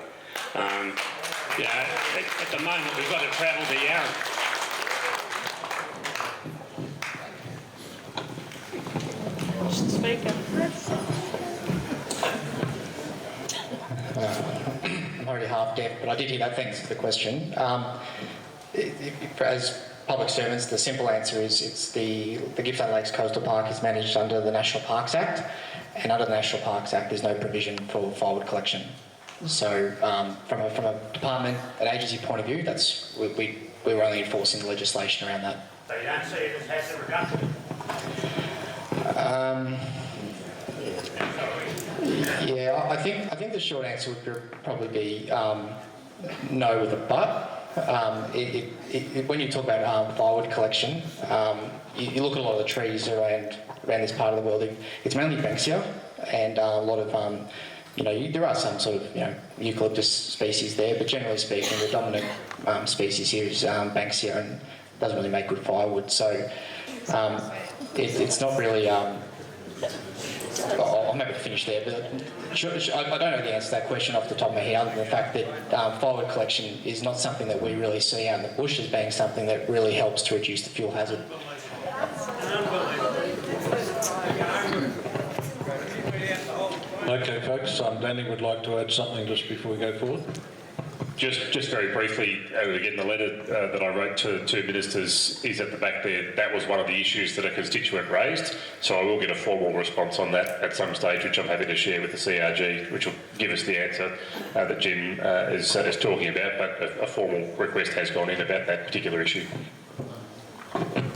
You know, at the moment we've got to travel to Yarra. Speaker. I'm already half deaf, but I did hear that. Thanks for the question. As public servants, the simple answer is it's the Gippsland Lakes Coastal Park is managed under the National Parks Act, and under the National Parks Act there's no provision for firewood collection. So from a department, an agency point of view, we were only enforcing the legislation around that. So you don't see it as hazard reduction? Yeah, I think the short answer would probably be no with a but. When you talk about firewood collection, you look at a lot of the trees around this part of the world. It's mainly banksia, and a lot of there are some sort of eucalyptus species there, but generally speaking, the dominant species here is banksia, and doesn't really make good firewood. So it's not really. I'll maybe finish there, but I don't know the answer to that question off the top of my head, other than the fact that firewood collection is not something that we really see out in the bush as being something that really helps to reduce the fuel hazard. Okay, folks, Danny would like to add something just before we go forward. Just very briefly, again, the letter that I wrote to ministers is at the back there. That was one of the issues that a constituent raised, so I will get a formal response on that at some stage, which I'm happy to share with the CRG, which will give us the answer that Jim is talking about, but a formal request has gone in about that particular issue.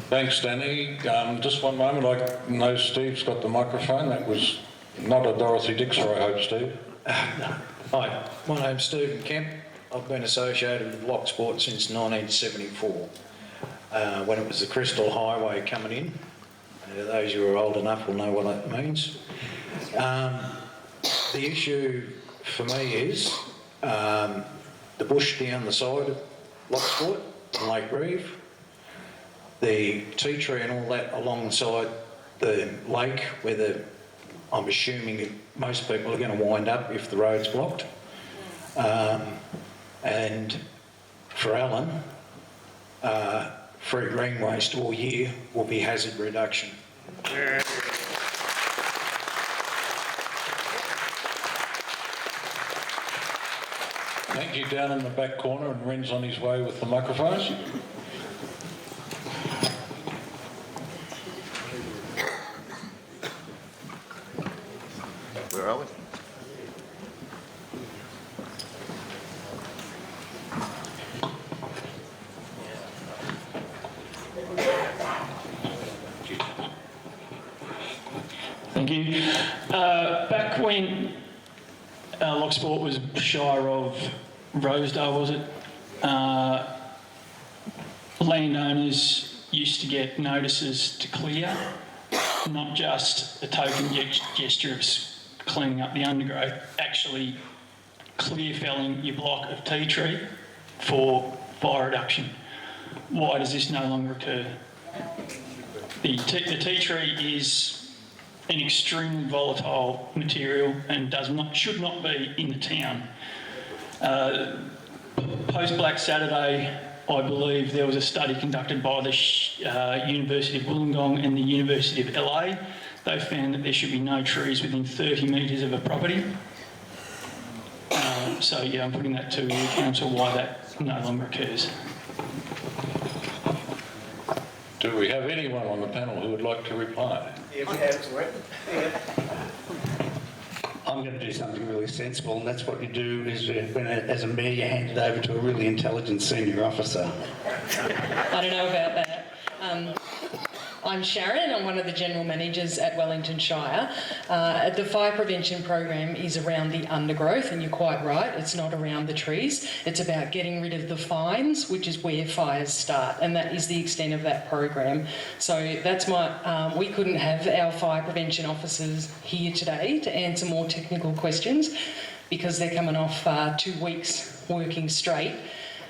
Thanks, Danny. Just one moment. I know Steve's got the microphone. That was not a Dorothy Dixer, I hope, Steve. Hi, my name's Stephen Kemp. I've been associated with Loch Sport since 1974, when it was the Crystal Highway coming in. Those who are old enough will know what that means. The issue for me is the bush down the side of Loch Sport and Lake Reeve, the tea tree and all that alongside the lake where I'm assuming most people are going to wind up if the road's blocked. And for Alan, free green waste all year will be hazard reduction. Thank you. Down in the back corner, and Ren's on his way with the microphones. Where are we? Thank you. Back when Loch Sport was shire of Rosedale, was it? Landowners used to get notices to clear, not just a token gesture of cleaning up the undergrowth, actually clear felling your block of tea tree for fire reduction. Why does this no longer occur? The tea tree is an extremely volatile material and should not be in the town. Post Black Saturday, I believe there was a study conducted by the University of Wollongong and the University of LA. They found that there should be no trees within 30 metres of a property. So yeah, I'm putting that to you, Council, why that no longer occurs. Do we have anyone on the panel who would like to reply? Yeah, we have. I'm going to do something really sensible, and that's what you do is when, as a mayor, you hand it over to a really intelligent senior officer. I don't know about that. I'm Sharon, I'm one of the general managers at Wellington Shire. The fire prevention program is around the undergrowth, and you're quite right, it's not around the trees. It's about getting rid of the fines, which is where fires start, and that is the extent of that program. So that's we couldn't have our fire prevention officers here today to answer more technical questions because they're coming off 2 weeks working straight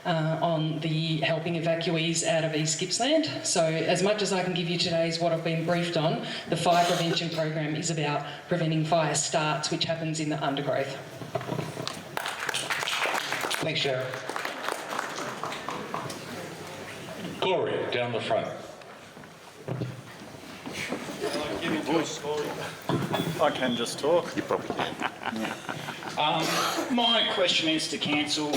on the helping evacuees out of East Gippsland. So as much as I can give you today is what I've been briefed on. The fire prevention program is about preventing fire starts, which happens in the undergrowth. Thanks, Sharon. Gloria, down the front. I can just talk. You probably can. My question is to council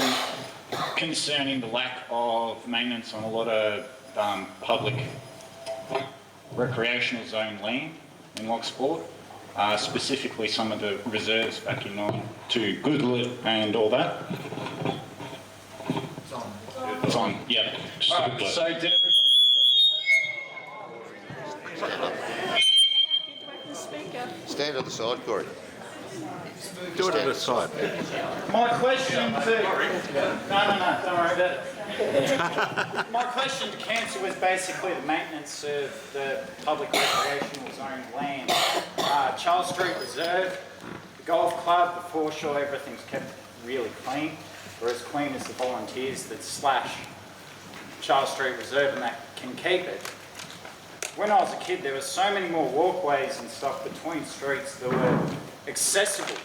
concerning the lack of maintenance on a lot of public recreational zone land in Loch Sport, specifically some of the reserves backing on to Goodlet and all that. It's on, yep. So did everybody Stand on the side, Corey. do it at the side? My question to... No, don't worry about it. My question to council was basically the maintenance of the public recreational zone land. Charles Street Reserve, the golf club, the foreshore, everything's kept really clean. We're as clean as the volunteers that slash Charles Street Reserve and that can keep it. When I was a kid, there were so many more walkways and stuff between streets that were accessible.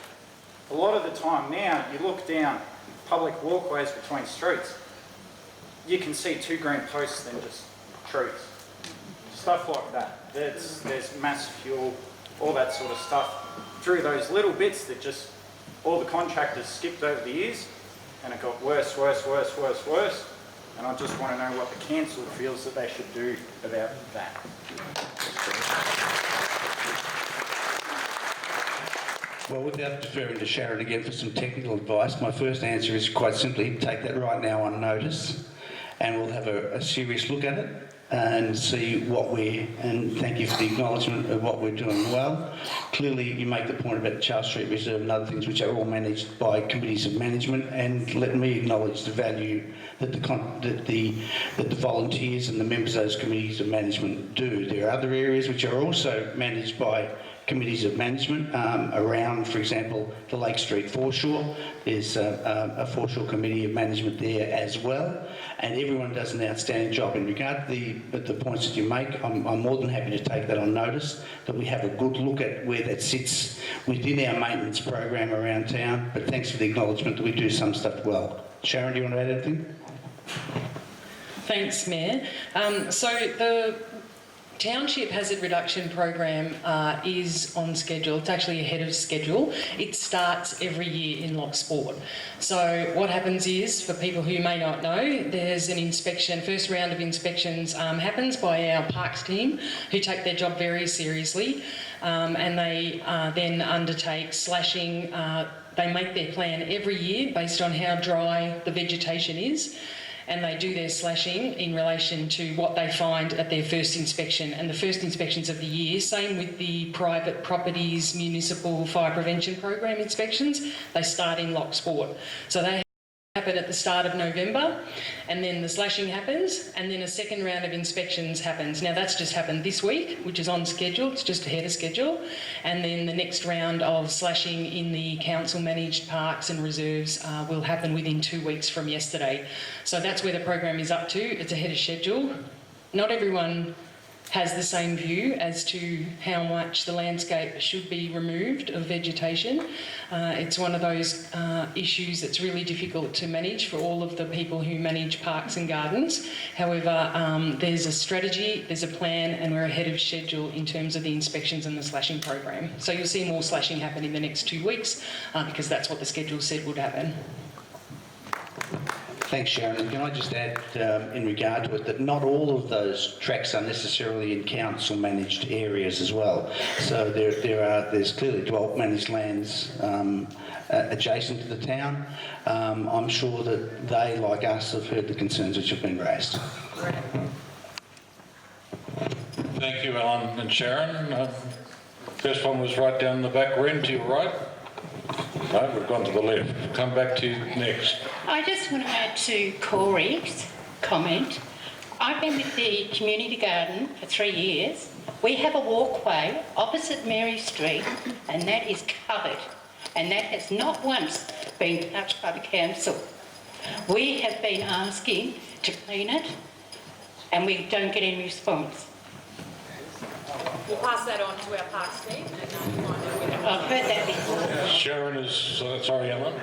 A lot of the time now, you look down public walkways between streets, you can see 2 green posts than just trees. Stuff like that. There's mass fuel, all that sort of stuff. Through those little bits that just all the contractors skipped over the years, and it got worse. And I just want to know what the council feels that they should do about that. Well, without deferring to Sharon again for some technical advice, my first answer is quite simply take that right now on notice and we'll have a serious look at it and see and thank you for the acknowledgement of what we're doing well. Clearly, you make the point about the Charles Street Reserve and other things which are all managed by committees of management, and let me acknowledge the value that the volunteers and the members of those committees of management do. There are other areas which are also managed by committees of management around, for example, the Lake Street foreshore. There's a foreshore committee of management there as well, and everyone does an outstanding job. In regard to the points that you make, I'm more than happy to take that on notice, that we have a good look at where that sits within our maintenance program around town, but thanks for the acknowledgement that we do some stuff well. Sharon, do you want to add anything? Thanks, Mayor. So the Township Hazard Reduction Program is on schedule. It's actually ahead of schedule. It starts every year in Loch Sport. So what happens is, for people who may not know, there's an inspection, first round of inspections happens by our parks team, who take their job very seriously, and they then undertake slashing. They make their plan every year based on how dry the vegetation is, and they do their slashing in relation to what they find at their first inspection. And the first inspections of the year, same with the private properties, municipal fire prevention program inspections, they start in Loch Sport. So they happen at the start of November, and then the slashing happens, and then a second round of inspections happens. Now that's just happened this week, which is on schedule, it's just ahead of schedule, and then the next round of slashing in the council managed parks and reserves will happen within 2 weeks from yesterday. So that's where the program is up to. It's ahead of schedule. Not everyone has the same view as to how much the landscape should be removed of vegetation. It's one of those issues that's really difficult to manage for all of the people who manage parks and gardens. However, there's a strategy, there's a plan, and we're ahead of schedule in terms of the inspections and the slashing program. So you'll see more slashing happen in the next 2 weeks because that's what the schedule said would happen. Thanks, Sharon. Can I just add, in regard to it, that not all of those tracks are necessarily in council-managed areas as well. So there's clearly 12 managed lands adjacent to the town. I'm sure that they, like us, have heard the concerns which have been raised. Thank you, Alan and Sharon. First one was right down the back, Ren, to your right. No, we've gone to the left. Come back to you next. I just want to add to Corey's comment. I've been with the community garden for 3 years. We have a walkway opposite Mary Street and that is covered, and that has not once been touched by the council. We have been asking to clean it and we don't get any response. We'll pass that on to our parks team. I've heard that before. Sharon is, sorry, Alan.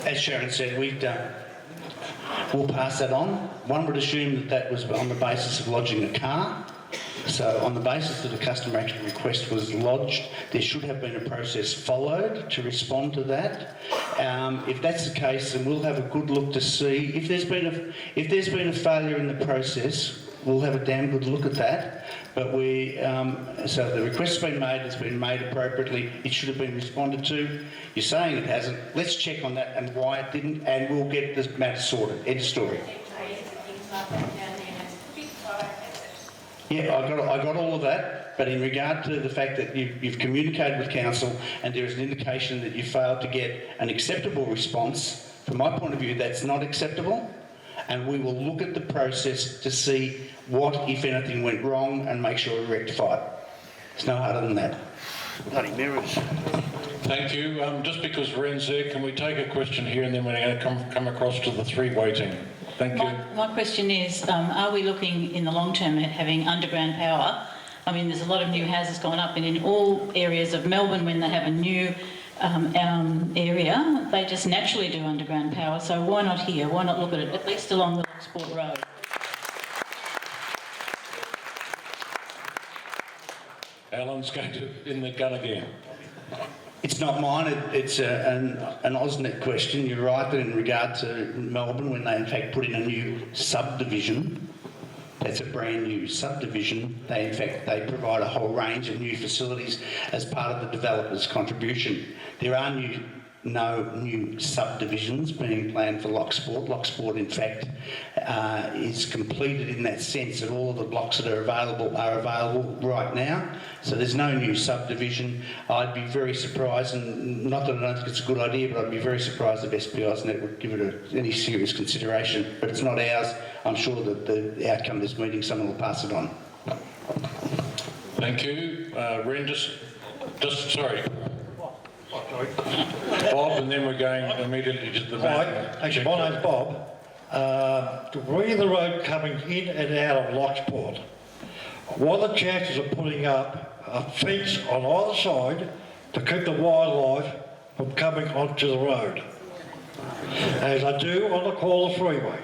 As Sharon said, we'll pass that on. One would assume that that was on the basis of lodging a car. So on the basis that a customer action request was lodged, there should have been a process followed to respond to that. If that's the case, then we'll have a good look to see if there's been a failure in the process. We'll have a damn good look at that. But so the request's been made, it's been made appropriately, it should have been responded to. You're saying it hasn't. Let's check on that and why it didn't, and we'll get this matter sorted. End of story. Yeah, I got all of that, but in regard to the fact that you've communicated with council and there is an indication that you failed to get an acceptable response, from my point of view, that's not acceptable, and we will look at the process to see what, if anything, went wrong and make sure we rectify it. It's no harder than that. Bloody mirrors. Thank you. Just because Ren's there, can we take a question here and then we're going to come across to the three waiting? Thank you. My question is, are we looking in the long term at having underground power? I mean, there's a lot of new houses going up, and in all areas of Melbourne, when they have a new area, they just naturally do underground power. So why not here? Why not look at it, at least along the Lochsport Road? Alan's going to in the gun again. It's not mine, it's an AusNet question. You're right that in regard to Melbourne, when they in fact put in a new subdivision, that's a brand new subdivision, they provide a whole range of new facilities as part of the developer's contribution. There are no new subdivisions being planned for Lochsport. Lochsport, in fact, is completed in that sense that all of the blocks that are available right now. So there's no new subdivision. I'd be very surprised, and not that I don't think it's a good idea, but I'd be very surprised if SPISnet would give it any serious consideration. But it's not ours. I'm sure that the outcome of this meeting, someone will pass it on. Thank you. Ren, just sorry. Bob, and then we're going immediately to the Right, actually my name's Bob. Debris the road coming in and out of Lochsport. What are the chances of putting up a fence on either side to keep the wildlife from coming onto the road? As I do on the Caller Freeway.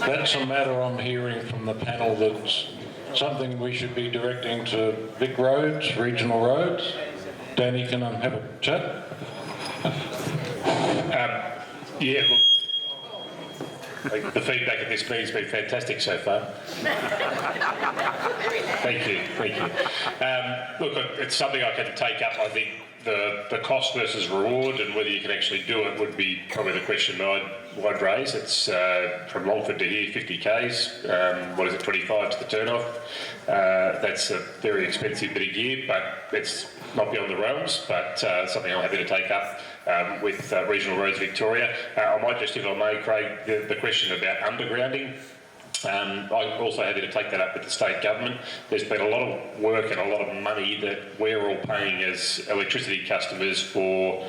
That's a matter I'm hearing from the panel that's something we should be directing to Vic Roads, regional roads. Danny, can I have a chat? Yeah, look, the feedback at this meeting's been fantastic so far. Thank you. Look, it's something I can take up. I think the cost versus reward and whether you can actually do it would be probably the question I'd raise. It's from Longford to here, 50 k's. What is it, 25 to the turnoff? That's a very expensive bit of gear, but it's not beyond the realms, but something I'm happy to take up with Regional Roads Victoria. I might just, if I may, Craig, the question about undergrounding. I'm also happy to take that up with the state government. There's been a lot of work and a lot of money that we're all paying as electricity customers for,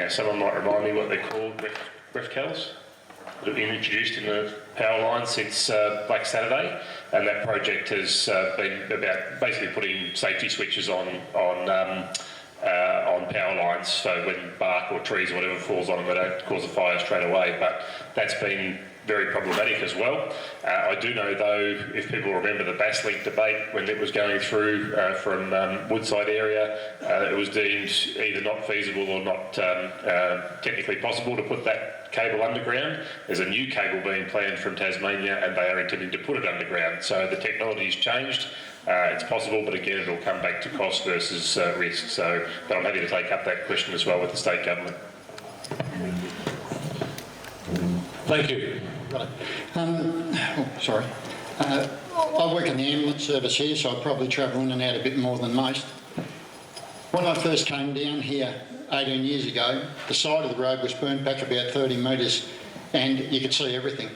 someone might remind me what they're called, RefCals, that have been introduced in the power line since Black Saturday, and that project has been about basically putting safety switches on power lines, so when bark or trees or whatever falls on them, they don't cause a fire straight away. But that's been very problematic as well. I do know, though, if people remember the Basslink debate when it was going through from Woodside area, it was deemed either not feasible or not technically possible to put that cable underground. There's a new cable being planned from Tasmania, and they are intending to put it underground. So the technology's changed. It's possible, but again, it'll come back to cost versus risk. So, but I'm happy to take up that question as well with the state government. Thank you. got it. Sorry. I work in the ambulance service here, so I probably travel in and out a bit more than most. When I first came down here 18 years ago, the side of the road was burnt back about 30 metres and you could see everything.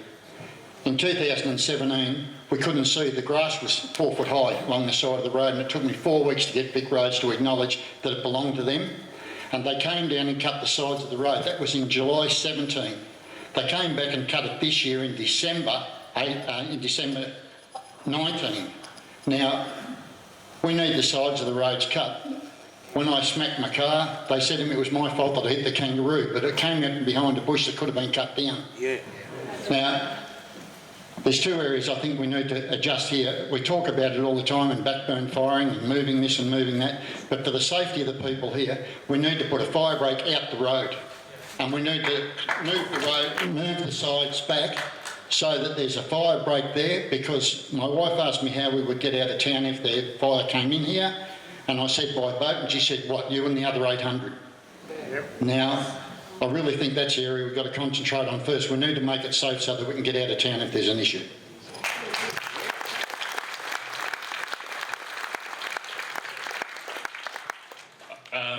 In 2017, we couldn't see. The grass was 4 foot high along the side of the road, and it took me 4 weeks to get Vic Roads to acknowledge that it belonged to them. And they came down and cut the sides of the road. That was in July 17. They came back and cut it this year in December 19. Now, we need the sides of the roads cut. When I smacked my car, they said to me it was my fault that I hit the kangaroo, but it came out behind a bush that could have been cut down. Yeah. Now, there's 2 areas I think we need to adjust here. We talk about it all the time and backburn firing and moving this and moving that, but for the safety of the people here, we need to put a fire break out the road, and we need to move the road, move the sides back so that there's a fire break there, because my wife asked me how we would get out of town if the fire came in here, and I said by boat, and she said, what, you and the other 800? Yep. Now, I really think that's the area we've got to concentrate on first. We need to make it safe so that we can get out of town if there's an issue.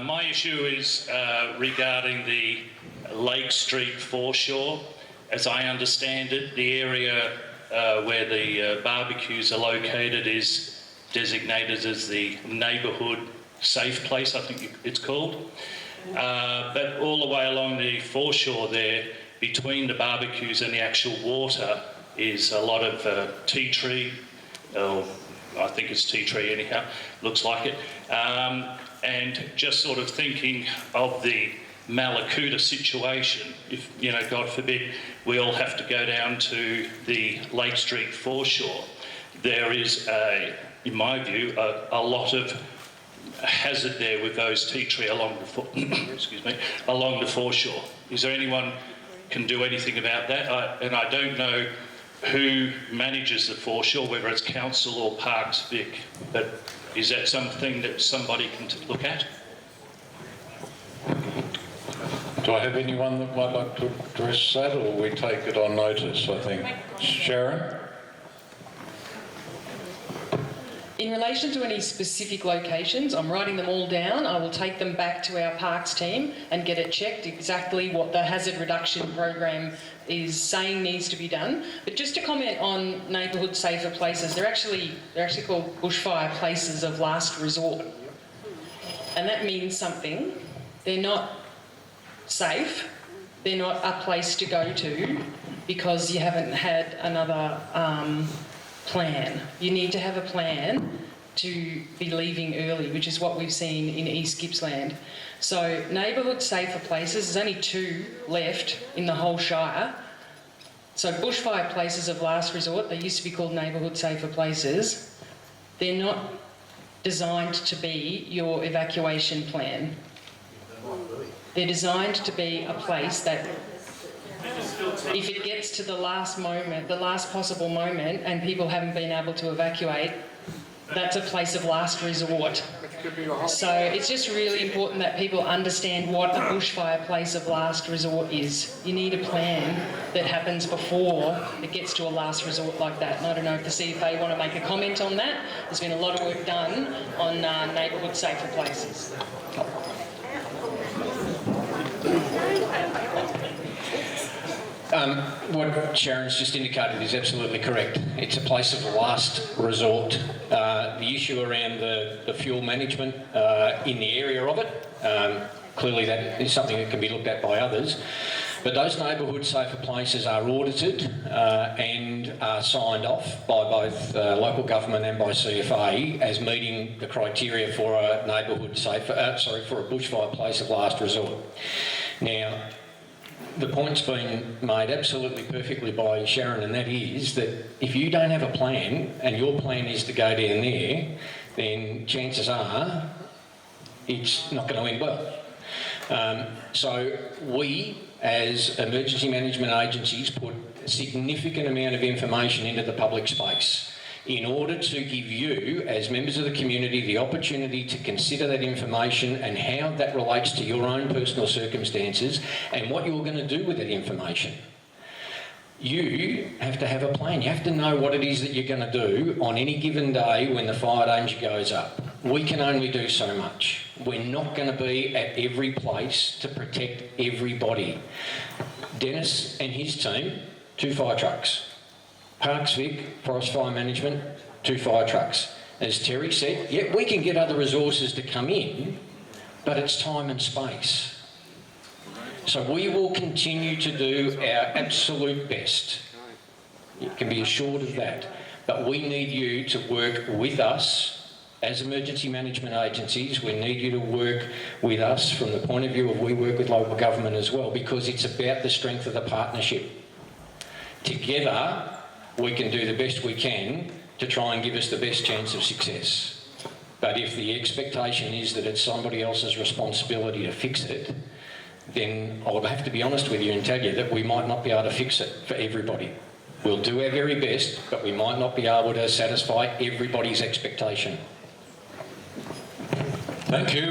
My issue is regarding the Lake Street foreshore. As I understand it, the area where the barbecues are located is designated as the neighbourhood safe place, I think it's called. But all the way along the foreshore there, between the barbecues and the actual water, is a lot of tea tree, or I think it's tea tree anyhow, looks like it. And just sort of thinking of the Malakuta situation, if, you know, God forbid, we all have to go down to the Lake Street foreshore, there is, in my view, a lot of hazard there with those tea tree along the along the foreshore. Is there anyone can do anything about that? And I don't know who manages the foreshore, whether it's council or Parks Vic, but is that something that somebody can look at? Do I have anyone that might like to address that, or we take it on notice, I think? Sharon? In relation to any specific locations, I'm writing them all down. I will take them back to our parks team and get it checked exactly what the hazard reduction program is saying needs to be done. But just to comment on neighbourhood safer places, they're actually called bushfire places of last resort. And that means something. They're not safe. They're not a place to go to because you haven't had another plan. You need to have a plan to be leaving early, which is what we've seen in East Gippsland. So neighbourhood safer places, there's only 2 left in the whole Shire. So bushfire places of last resort, they used to be called neighbourhood safer places. They're not designed to be your evacuation plan. They're designed to be a place that if it gets to the last moment, the last possible moment, and people haven't been able to evacuate, that's a place of last resort. So it's just really important that people understand what a bushfire place of last resort is. You need a plan that happens before it gets to a last resort like that. And I don't know if the CFA want to make a comment on that. There's been a lot of work done on neighbourhood safer places. What Sharon's just indicated is absolutely correct. It's a place of last resort. The issue around the fuel management in the area of it, clearly that is something that can be looked at by others. But those neighbourhood safer places are audited and are signed off by both local government and by CFA as meeting the criteria for a neighbourhood safer, for a bushfire place of last resort. Now, the point's been made absolutely perfectly by Sharon, and that is that if you don't have a plan and your plan is to go down there, then chances are it's not going to end well. So we, as emergency management agencies, put a significant amount of information into the public space in order to give you, as members of the community, the opportunity to consider that information and how that relates to your own personal circumstances and what you're going to do with that information. you have to have a plan. You have to know what it is that you're going to do on any given day when the fire danger goes up. We can only do so much. We're not going to be at every place to protect everybody. Dennis and his team, 2 fire trucks. Parks Vic, Forest Fire Management, 2 fire trucks. As Terry said, yeah, we can get other resources to come in, but it's time and space. So we will continue to do our absolute best. You can be assured of that. But we need you to work with us as emergency management agencies. We need you to work with us from the point of view of we work with local government as well, because it's about the strength of the partnership. Together, we can do the best we can to try and give us the best chance of success. But if the expectation is that it's somebody else's responsibility to fix it, then I would have to be honest with you and tell you that we might not be able to fix it for everybody. We'll do our very best, but we might not be able to satisfy everybody's expectation. Thank you.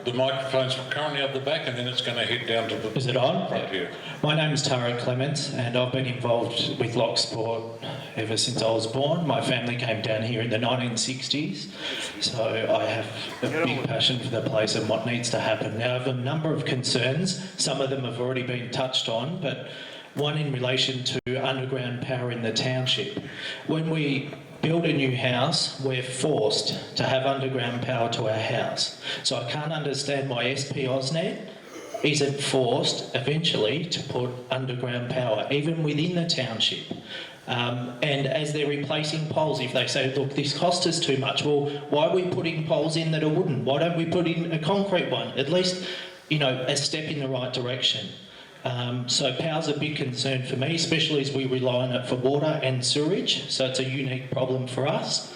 The microphone's currently up the back, and then it's going to head down to the... Is it on? Right here. My name is Taro Clements, and I've been involved with Loch Sport ever since I was born. My family came down here in the 1960s, so I have a big passion for the place and what needs to happen. Now, I have a number of concerns. Some of them have already been touched on, but one in relation to underground power in the township. When we build a new house, we're forced to have underground power to our house. So I can't understand why SP AusNet isn't forced eventually to put underground power, even within the township. And as they're replacing poles, if they say, look, this cost us too much, well, why are we putting poles in that are wooden? Why don't we put in a concrete one? At least, you know, a step in the right direction. So power's a big concern for me, especially as we rely on it for water and sewerage, so it's a unique problem for us.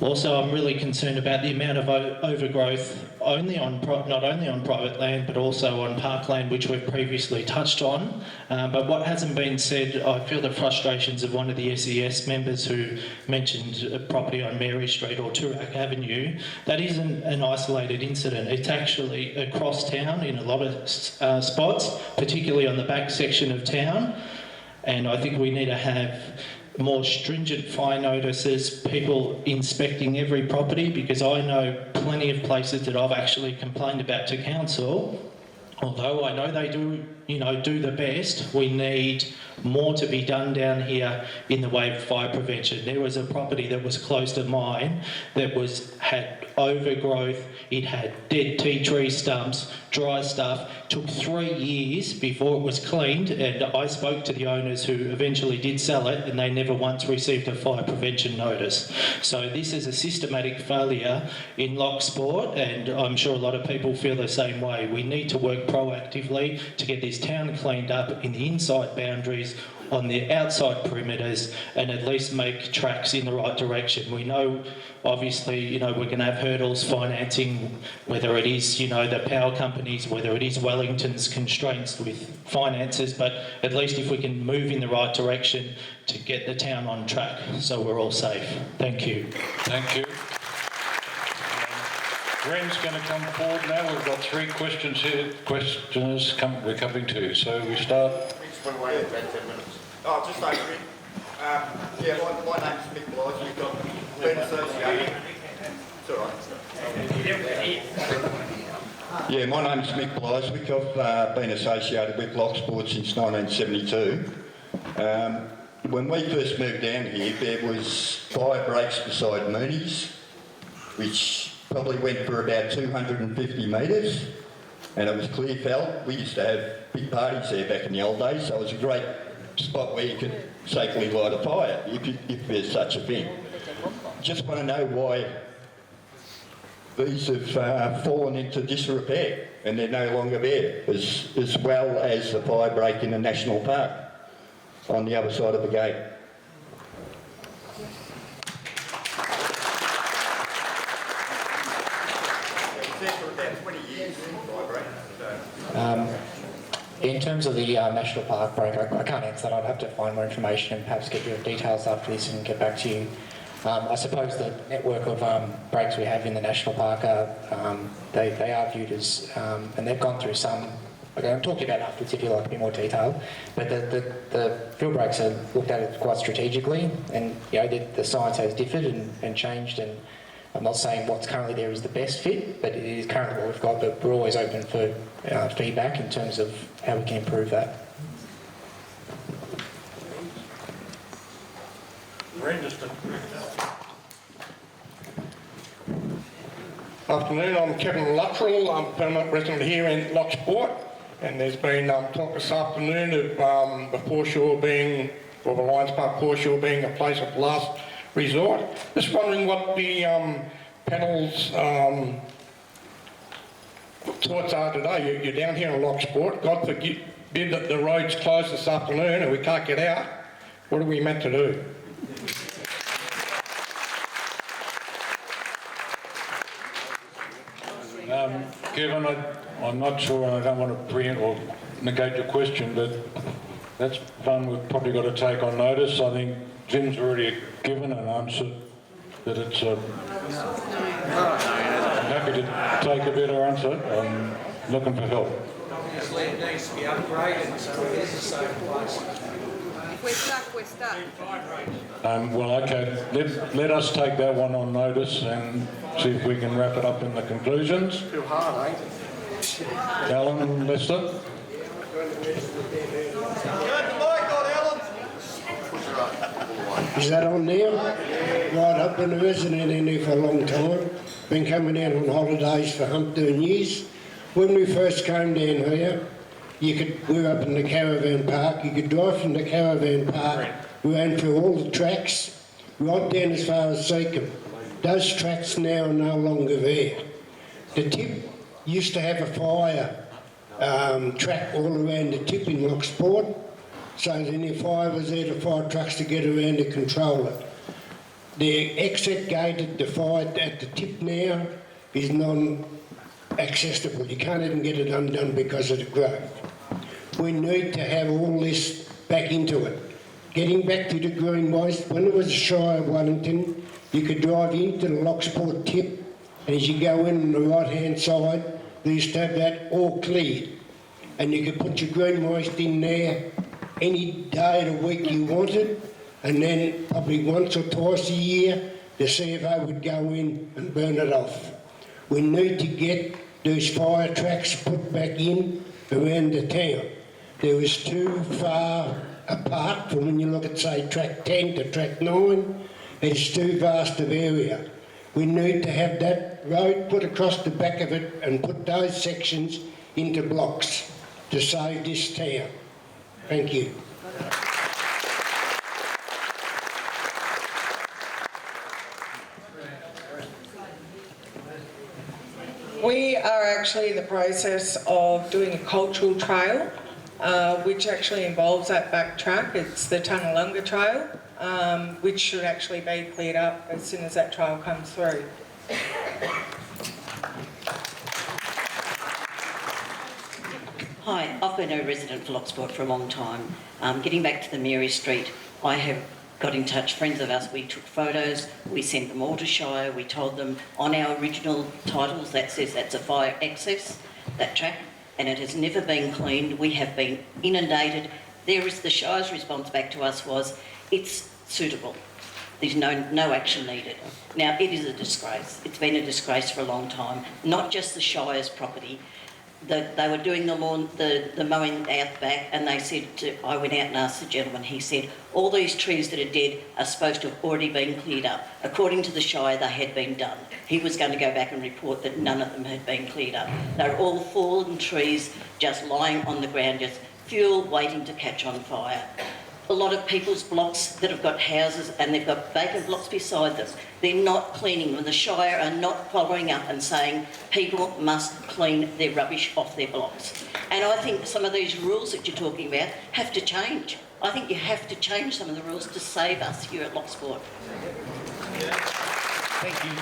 Also, I'm really concerned about the amount of overgrowth not only on private land but also on parkland, which we've previously touched on. But what hasn't been said, I feel the frustrations of one of the SES members who mentioned a property on Mary Street or Toorak Avenue. That isn't an isolated incident. It's actually across town in a lot of spots, particularly on the back section of town. And I think we need to have more stringent fire notices, people inspecting every property, because I know plenty of places that I've actually complained about to council. Although I know they do, do the best, we need more to be done down here in the way of fire prevention. There was a property that was close to mine that had overgrowth, it had dead tea tree stumps, dry stuff. Took 3 years before it was cleaned, and I spoke to the owners who eventually did sell it, and they never once received a fire prevention notice. So this is a systematic failure in Loch Sport, and I'm sure a lot of people feel the same way. We need to work proactively to get this town cleaned up in the inside boundaries, on the outside perimeters, and at least make tracks in the right direction. We know, obviously, we're going to have hurdles financing, whether it is, the power companies, whether it is Wellington's constraints with finances, but at least if we can move in the right direction to get the town on track so we're all safe. Thank you. Thank you. Ren's going to come forward now. We've got 3 questions here. We're coming to. So we start. One way in about 10 minutes. Oh, just over here. My name's Mick Blythe. We've got been associated. It's all right. Yeah, my name's Mick Blythe. I've been associated with Loch Sport since 1972. When we first moved down here, there was fire breaks beside Mooney's, which probably went for about 250 metres, and it was clear felt. We used to have big parties there back in the old days, so it was a great spot where you could safely light a fire, if there's such a thing. Just want to know why these have fallen into disrepair and they're no longer there, as well as the fire break in the National Park on the other side of the gate. In terms of the National Park break, I can't answer that. I'd have to find more information and perhaps get your details after this and get back to you. I suppose the network of breaks we have in the National Park, they are viewed as, and they've gone through some Okay, I'm talking about afterwards if you like a bit more detail, but the field breaks are looked at quite strategically, and the science has differed and changed, and I'm not saying what's currently there is the best fit, but it is currently what we've got, but we're always open for feedback in terms of how we can improve that. Afternoon, I'm Kevin Luttrell. I'm a permanent resident here in Lochsport, and there's been talk this afternoon of the foreshore being, or the Lions Park foreshore being a place of last resort. Just wondering what the panel's thoughts are today. You're down here in Lochsport. God forbid that the road's closed this afternoon and we can't get out. What are we meant to do? Kevin, I'm not sure, and I don't want to preempt or negate your question, but that's one we've probably got to take on notice. I think Jim's already given an answer that it's I'm happy to take a better answer. I'm looking for help. Obviously it needs to be upgraded, so it is a safe place. We're stuck. Well, okay, let us take that one on notice and see if we can wrap it up in the conclusions. Too hard, ain't it? Alan, Lester? Is that on now? Right, I've been a resident in here for a long time. Been coming down on holidays for umpteen years. When we first came down here, we were up in the caravan park. You could drive from the caravan park. We ran through all the tracks, right down as far as Seacombe. Those tracks now are no longer there. The tip used to have a fire track all around the tip in Lochsport. So then if fire was there, the fire trucks to get around to control it. The exit gate at the fire at the tip now is non-accessible. You can't even get it undone because of the growth. We need to have all this back into it. Getting back to the green waste, when it was the Shire of Wellington, you could drive into the Lochsport tip, and as you go in on the right-hand side, they used to have that all cleared. And you could put your green waste in there any day of the week you wanted, and then probably once or twice a year, the CFO would go in and burn it off. We need to get those fire tracks put back in around the town. There was too far apart from when you look at, say, track 10 to track 9. It's too vast of area. We need to have that road put across the back of it and put those sections into blocks to save this town. Thank you. We are actually in the process of doing a cultural trail, which actually involves that back track. It's the Tunnelunga Trail, which should actually be cleared up as soon as that trail comes through. Hi, I've been a resident for Lochsport for a long time. Getting back to the Mary Street, I have got in touch, friends of us, we took photos, we sent them all to Shire, we told them on our original titles that says that's a fire access, that track, and it has never been cleaned. We have been inundated. The Shire's response back to us was, it's suitable. There's no action needed. Now, it is a disgrace. It's been a disgrace for a long time, not just the Shire's property. They were doing the lawn, the mowing out back, and they said, I went out and asked the gentleman, he said, all these trees that are dead are supposed to have already been cleared up. According to the Shire, they had been done. He was going to go back and report that none of them had been cleared up. They're all fallen trees just lying on the ground, just fuel waiting to catch on fire. A lot of people's blocks that have got houses and they've got vacant blocks beside them, they're not cleaning them. The Shire are not following up and saying people must clean their rubbish off their blocks. And I think some of these rules that you're talking about have to change. I think you have to change some of the rules to save us here at Lochsport. Thank you.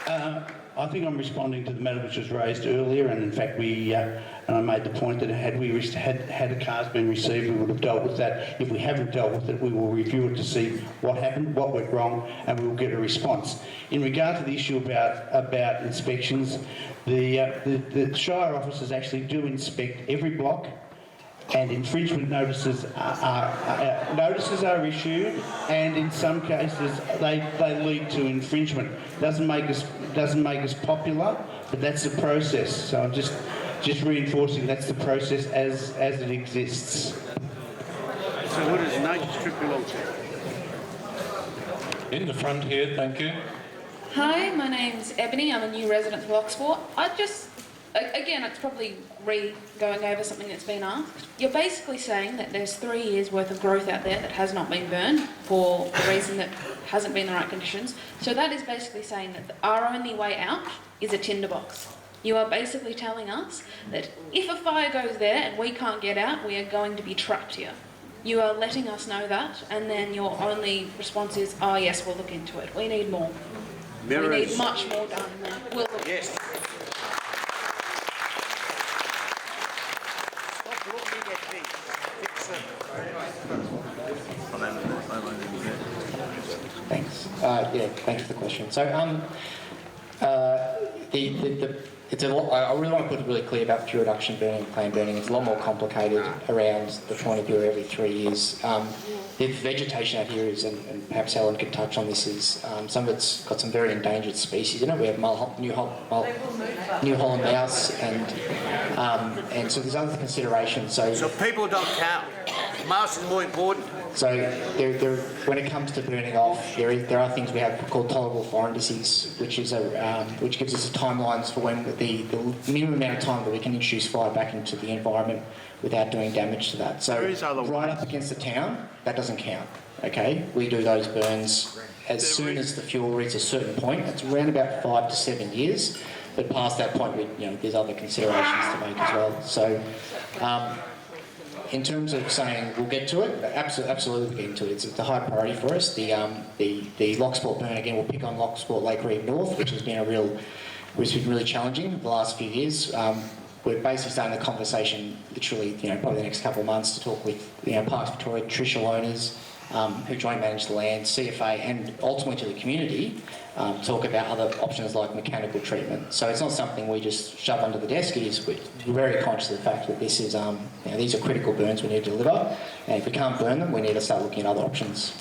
I think I'm responding to the matter which was raised earlier, and in fact and I made the point that had the cars been received, we would have dealt with that. If we haven't dealt with it, we will review it to see what happened, what went wrong, and we will get a response. In regard to the issue about inspections, the Shire officers actually do inspect every block, and infringement notices are issued, and in some cases they lead to infringement. Doesn't make us popular, but that's the process. So I'm just reinforcing that's the process as it exists. So what does nature strip belong to? In the front here, thank you. Hi, my name's Ebony. I'm a new resident of Lochsport. Again, it's probably going over something that's been asked. You're basically saying that there's 3 years worth of growth out there that has not been burned for a reason that hasn't been the right conditions. So that is basically saying that our only way out is a tinderbox. You are basically telling us that if a fire goes there and we can't get out, we are going to be trapped here. You are letting us know that, and then your only response is, oh yes, we'll look into it. We need more. We need much more done. We'll look into it. Thanks. Thanks for the question. So, it's a lot. I really want to put it really clear about fuel reduction burning and planned burning. It's a lot more complicated around the point of view of every 3 years. The vegetation out here is, and perhaps Helen could touch on this, is some of it's got some very endangered species in it. We have New Holland mouse, and so there's other considerations. So people don't count. Mouse is more important. So when it comes to burning off, there are things we have called tolerable fire indices, which gives us timelines for when the minimum amount of time that we can introduce fire back into the environment without doing damage to that. So right up against the town, that doesn't count. Okay, we do those burns as soon as the fuel reaches a certain point. It's around about 5 to 7 years, but past that point, there's other considerations to make as well. So. In terms of saying we'll get to it, absolutely we'll get to it. It's a high priority for us. The Lochsport burn, again, we'll pick on Lochsport Lake Reeve North, which has been really challenging the last few years. We're basically starting the conversation literally, probably the next couple of months to talk with, Parks Victoria, traditional owners who joint manage the land, CFA, and ultimately to the community, talk about other options like mechanical treatment. So it's not something we just shove under the desk. We're very conscious of the fact that this is, these are critical burns we need to deliver, and if we can't burn them, we need to start looking at other options.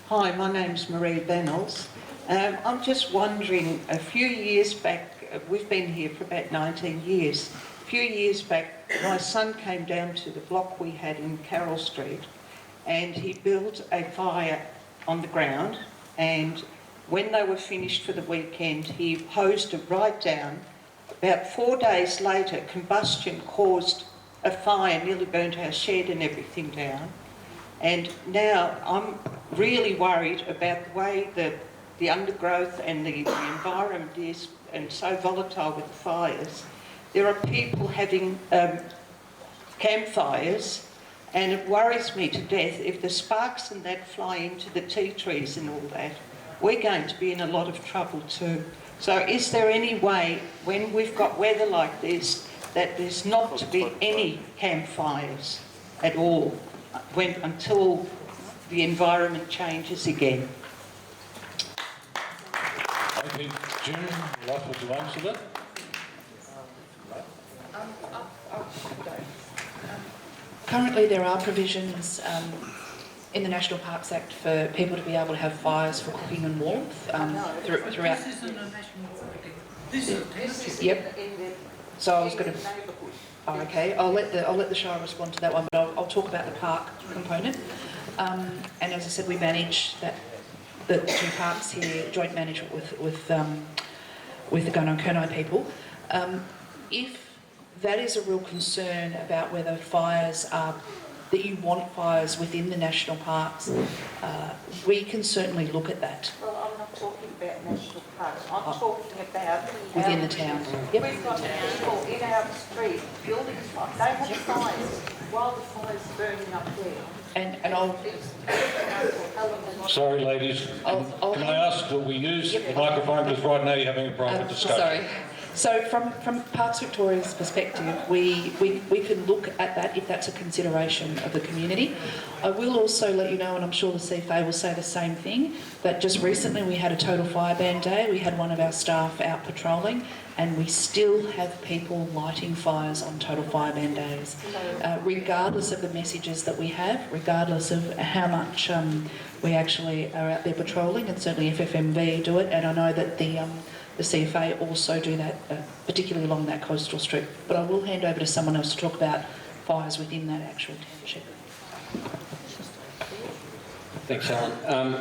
Hi, my name's Marie Bennells. I'm just wondering, a few years back, we've been here for about 19 years. A few years back, my son came down to the block we had in Carroll Street, and he built a fire on the ground, and when they were finished for the weekend, he hosed it right down. About 4 days later, combustion caused a fire, nearly burnt our shed and everything down. And now I'm really worried about the way that the undergrowth and the environment is, and so volatile with the fires. There are people having campfires, and it worries me to death if the sparks and that fly into the tea trees and all that. We're going to be in a lot of trouble too. So is there any way, when we've got weather like this, that there's not to be any campfires at all until the environment changes again? Okay, June, would you answer that? Currently, there are provisions in the National Parks Act for people to be able to have fires for cooking and warmth throughout. This isn't a national park. This is Yep. So I was going to. Oh, okay. I'll let the Shire respond to that one, but I'll talk about the park component. And as I said, we manage the two parks here, joint management with the Gunung people. If that is a real concern about whether fires are, that you want fires within the national parks, we can certainly look at that. Well, I'm not talking about national parks. I'm talking about within the town. Yep. We've got people in our street, buildings like they have fires. while the fire's burning up there. And I'll... Sorry, ladies. Can I ask that we use the microphone, because right now you're having a private discussion. Sorry. So from Parks Victoria's perspective, we can look at that if that's a consideration of the community. I will also let you know, and I'm sure the CFA will say the same thing, that just recently we had a total fire ban day. We had one of our staff out patrolling, and we still have people lighting fires on total fire ban days, regardless of the messages that we have, regardless of how much we actually are out there patrolling, and certainly FFMV do it, and I know that the CFA also do that, particularly along that coastal strip. But I will hand over to someone else to talk about fires within that actual township. Thanks, Helen.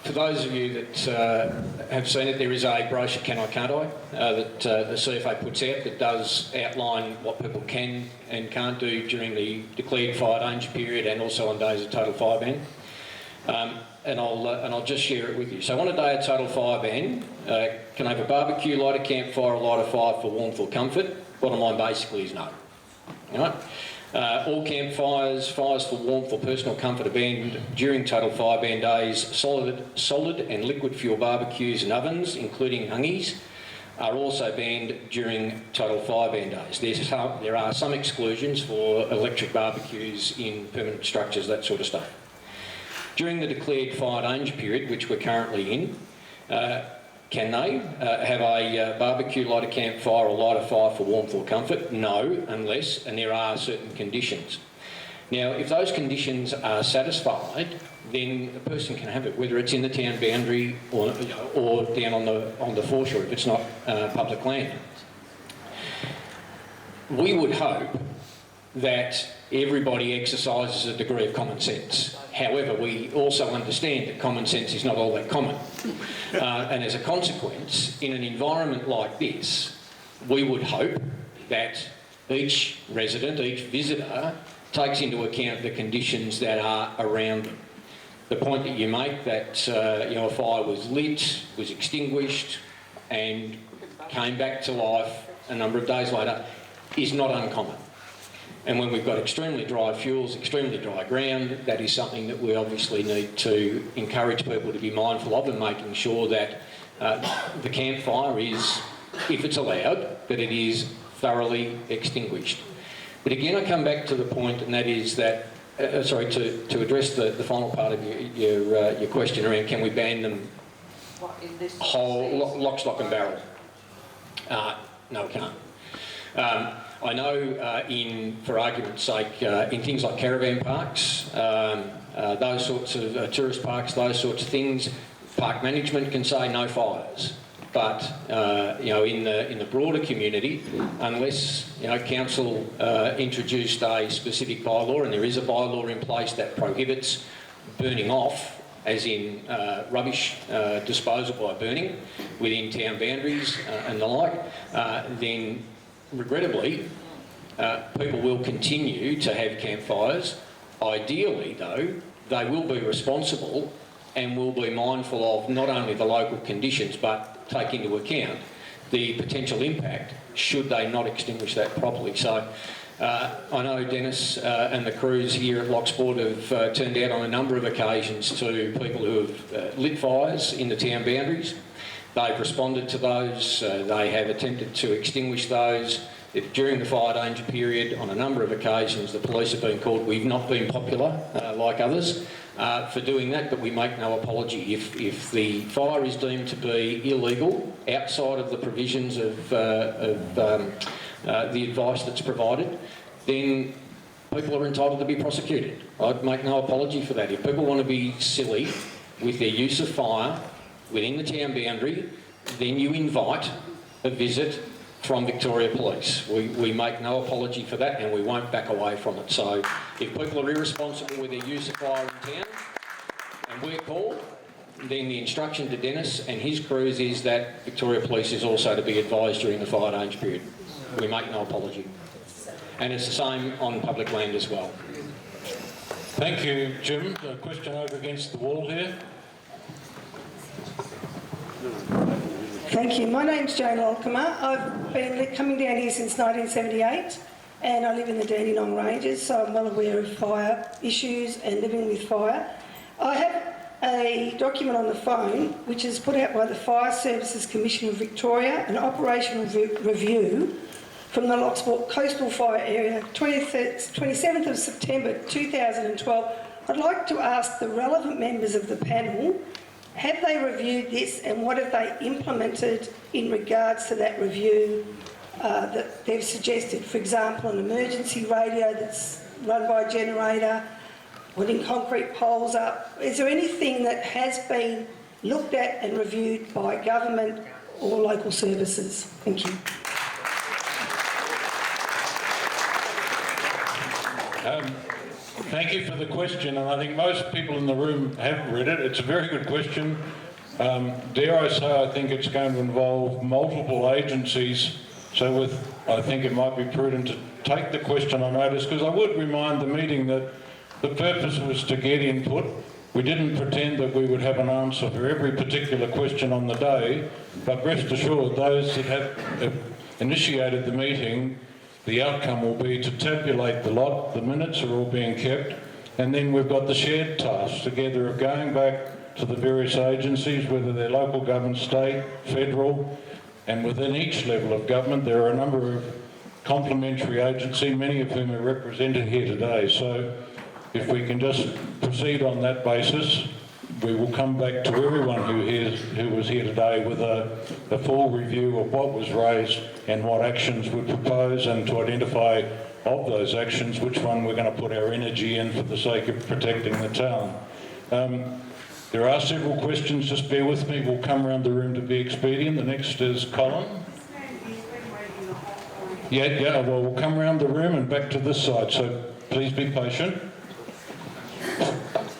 For those of you that have seen it, there is a brochure, Can I, Can't I, that the CFA puts out that does outline what people can and can't do during the declared fire danger period and also on days of total fire ban. And I'll just share it with you. So on a day of total fire ban, can I have a barbecue, light a campfire, light a fire for warmth or comfort? Bottom line basically is no. All right? All campfires, fires for warmth or personal comfort are banned during total fire ban days. Solid and liquid fuel barbecues and ovens, including hungies, are also banned during total fire ban days. There are some exclusions for electric barbecues in permanent structures, that sort of stuff. During the declared fire danger period, which we're currently in, can they have a barbecue, light a campfire or light a fire for warmth or comfort? No, unless, and there are certain conditions. Now, if those conditions are satisfied, then a person can have it, whether it's in the town boundary or down on the foreshore, if it's not public land. We would hope that everybody exercises a degree of common sense. However, we also understand that common sense is not all that common. And as a consequence, in an environment like this, we would hope that each resident, each visitor, takes into account the conditions that are around them. The point that you make that a fire was lit, was extinguished, and came back to life a number of days later is not uncommon. And when we've got extremely dry fuels, extremely dry ground, that is something that we obviously need to encourage people to be mindful of, and making sure that the campfire is, if it's allowed, that it is thoroughly extinguished. But again, I come back to the point, and that is that, to address the final part of your question around can we ban them whole, lock, stock and barrel? No, we can't. I know for argument's sake, in things like caravan parks, those sorts of tourist parks, those sorts of things, park management can say no fires. But in the broader community, unless council introduced a specific bylaw, and there is a bylaw in place that prohibits burning off, as in rubbish disposal by burning within town boundaries and the like, then regrettably, people will continue to have campfires. Ideally, though, they will be responsible and will be mindful of not only the local conditions, but take into account the potential impact should they not extinguish that properly. So I know Dennis and the crews here at Loch Sport have turned out on a number of occasions to people who have lit fires in the town boundaries. They've responded to those, they have attempted to extinguish those. During the fire danger period, on a number of occasions, the police have been called. We've not been popular, like others, for doing that, but we make no apology. If the fire is deemed to be illegal, outside of the provisions of the advice that's provided, then people are entitled to be prosecuted. I'd make no apology for that. If people want to be silly with their use of fire within the town boundary, then you invite a visit from Victoria Police. We make no apology for that, and we won't back away from it. So if people are irresponsible with their use of fire in town and we're called, then the instruction to Dennis and his crews is that Victoria Police is also to be advised during the fire danger period. We make no apology. And it's the same on public land as well. Thank you, Jim. A question over against the wall here. Thank you. My name's Jane Olkema. I've been coming down here since 1978. and I live in the Dandenong Ranges, so I'm well aware of fire issues and living with fire. I have a document on the phone which is put out by the Fire Services Commission of Victoria, an operational review from the Lochsport Coastal Fire Area, 27th of September 2012. I'd like to ask the relevant members of the panel, have they reviewed this and what have they implemented in regards to that review that they've suggested? For example, an emergency radio that's run by a generator, putting concrete poles up. Is there anything that has been looked at and reviewed by government or local services? Thank you. Thank you for the question, and I think most people in the room have read it. It's a very good question. Dare I say, I think it's going to involve multiple agencies, so I think it might be prudent to take the question on notice, because I would remind the meeting that the purpose was to get input. We didn't pretend that we would have an answer for every particular question on the day, but rest assured, those that have initiated the meeting, the outcome will be to tabulate the lot, the minutes are all being kept, and then we've got the shared task together of going back to the various agencies, whether they're local government, state, federal, and within each level of government there are a number of complementary agencies, many of whom are represented here today. So if we can just proceed on that basis, we will come back to everyone who was here today with a full review of what was raised and what actions we propose, and to identify of those actions which one we're going to put our energy in for the sake of protecting the town. There are several questions, just bear with me, we'll come around the room to be expedient. The next is Colin. Yeah, well, we'll come around the room and back to this side, so please be patient.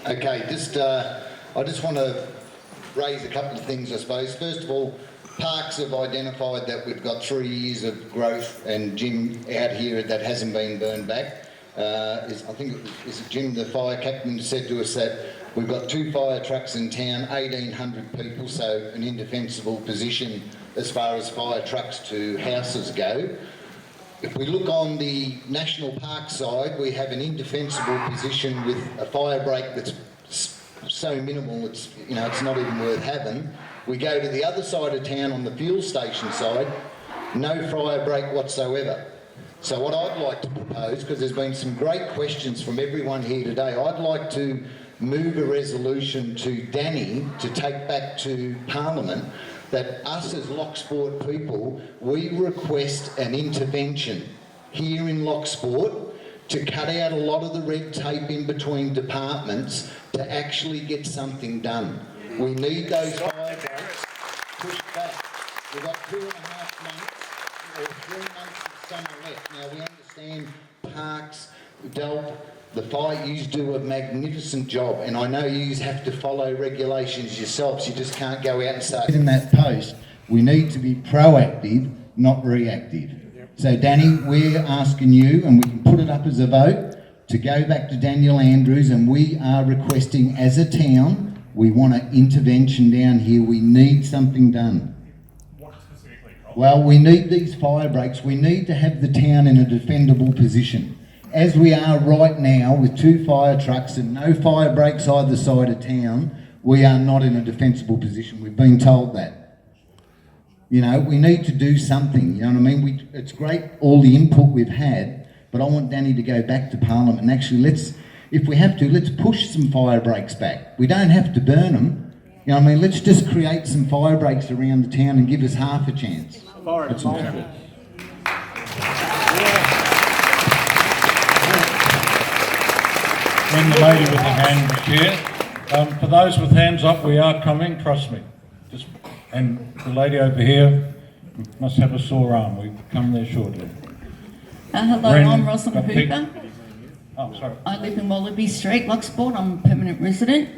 Okay, I just want to raise a couple of things, I suppose. First of all, Parks have identified that we've got 3 years of growth, and Jim out here that hasn't been burned back. I think is it Jim, the fire captain, said to us that we've got 2 fire trucks in town, 1,800 people, so an indefensible position as far as fire trucks to houses go. If we look on the national park side, we have an indefensible position with a fire break that's so minimal, it's not even worth having. We go to the other side of town on the fuel station side, no fire break whatsoever. So what I'd like to propose, because there's been some great questions from everyone here today, I'd like to move a resolution to Danny to take back to Parliament that us as Lochsport people, we request an intervention here in Lochsport to cut out a lot of the red tape in between departments to actually get something done. We need those fire breaks pushed back. We've got 2.5 months or 3 months of summer left. Now we understand Parks, DELP, the fire, yous do a magnificent job, and I know yous have to follow regulations yourselves. You just can't go out and say, in that post, we need to be proactive, not reactive. So Danny, we're asking you, and we can put it up as a vote, to go back to Daniel Andrews, and we are requesting as a town, we want an intervention down here. We need something done. What specifically? Well, we need these fire breaks. We need to have the town in a defendable position. As we are right now with 2 fire trucks and no fire breaks either side of town, we are not in a defensible position. We've been told that. We need to do something, you know what I mean? It's great, all the input we've had, but I want Danny to go back to Parliament and actually if we have to, let's push some fire breaks back. We don't have to burn them. You know what I mean? Let's just create some fire breaks around the town and give us half a chance. That's all. When the lady with the hand chair. For those with hands up, we are coming, trust me. And the lady over here must have a sore arm. We come there shortly. Hello, I'm Rosalind Hooper. Oh, sorry. I live in Wallaby Street, Lochsport. I'm a permanent resident.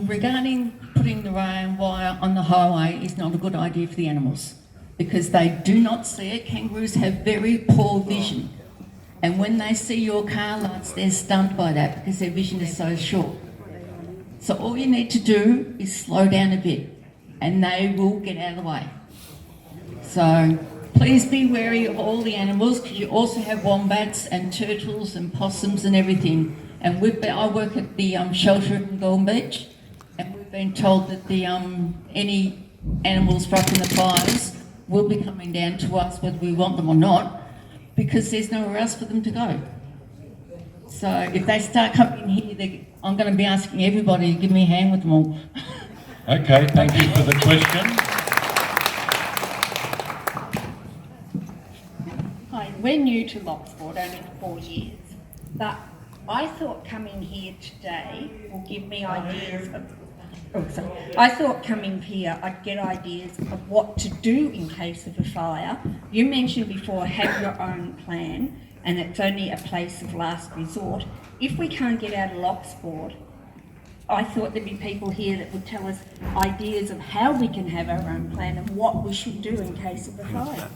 Regarding putting the rail wire on the highway is not a good idea for the animals because they do not see it. Kangaroos have very poor vision. And when they see your car lights, they're stunned by that because their vision is so short. So all you need to do is slow down a bit and they will get out of the way. So please be wary of all the animals, because you also have wombats and turtles and possums and everything. And I work at the shelter in Golden Beach, and we've been told that the any animals from the fires will be coming down to us whether we want them or not, because there's nowhere else for them to go. So if they start coming in here, I'm going to be asking everybody to give me a hand with them all. Okay, thank you for the question. Hi, we're new to Lochsport, only 4 years, but I thought coming here today will give me ideas of, I thought coming here I'd get ideas of what to do in case of a fire. You mentioned before, have your own plan, and it's only a place of last resort. If we can't get out of Lochsport, I thought there'd be people here that would tell us ideas of how we can have our own plan and what we should do in case of a fire.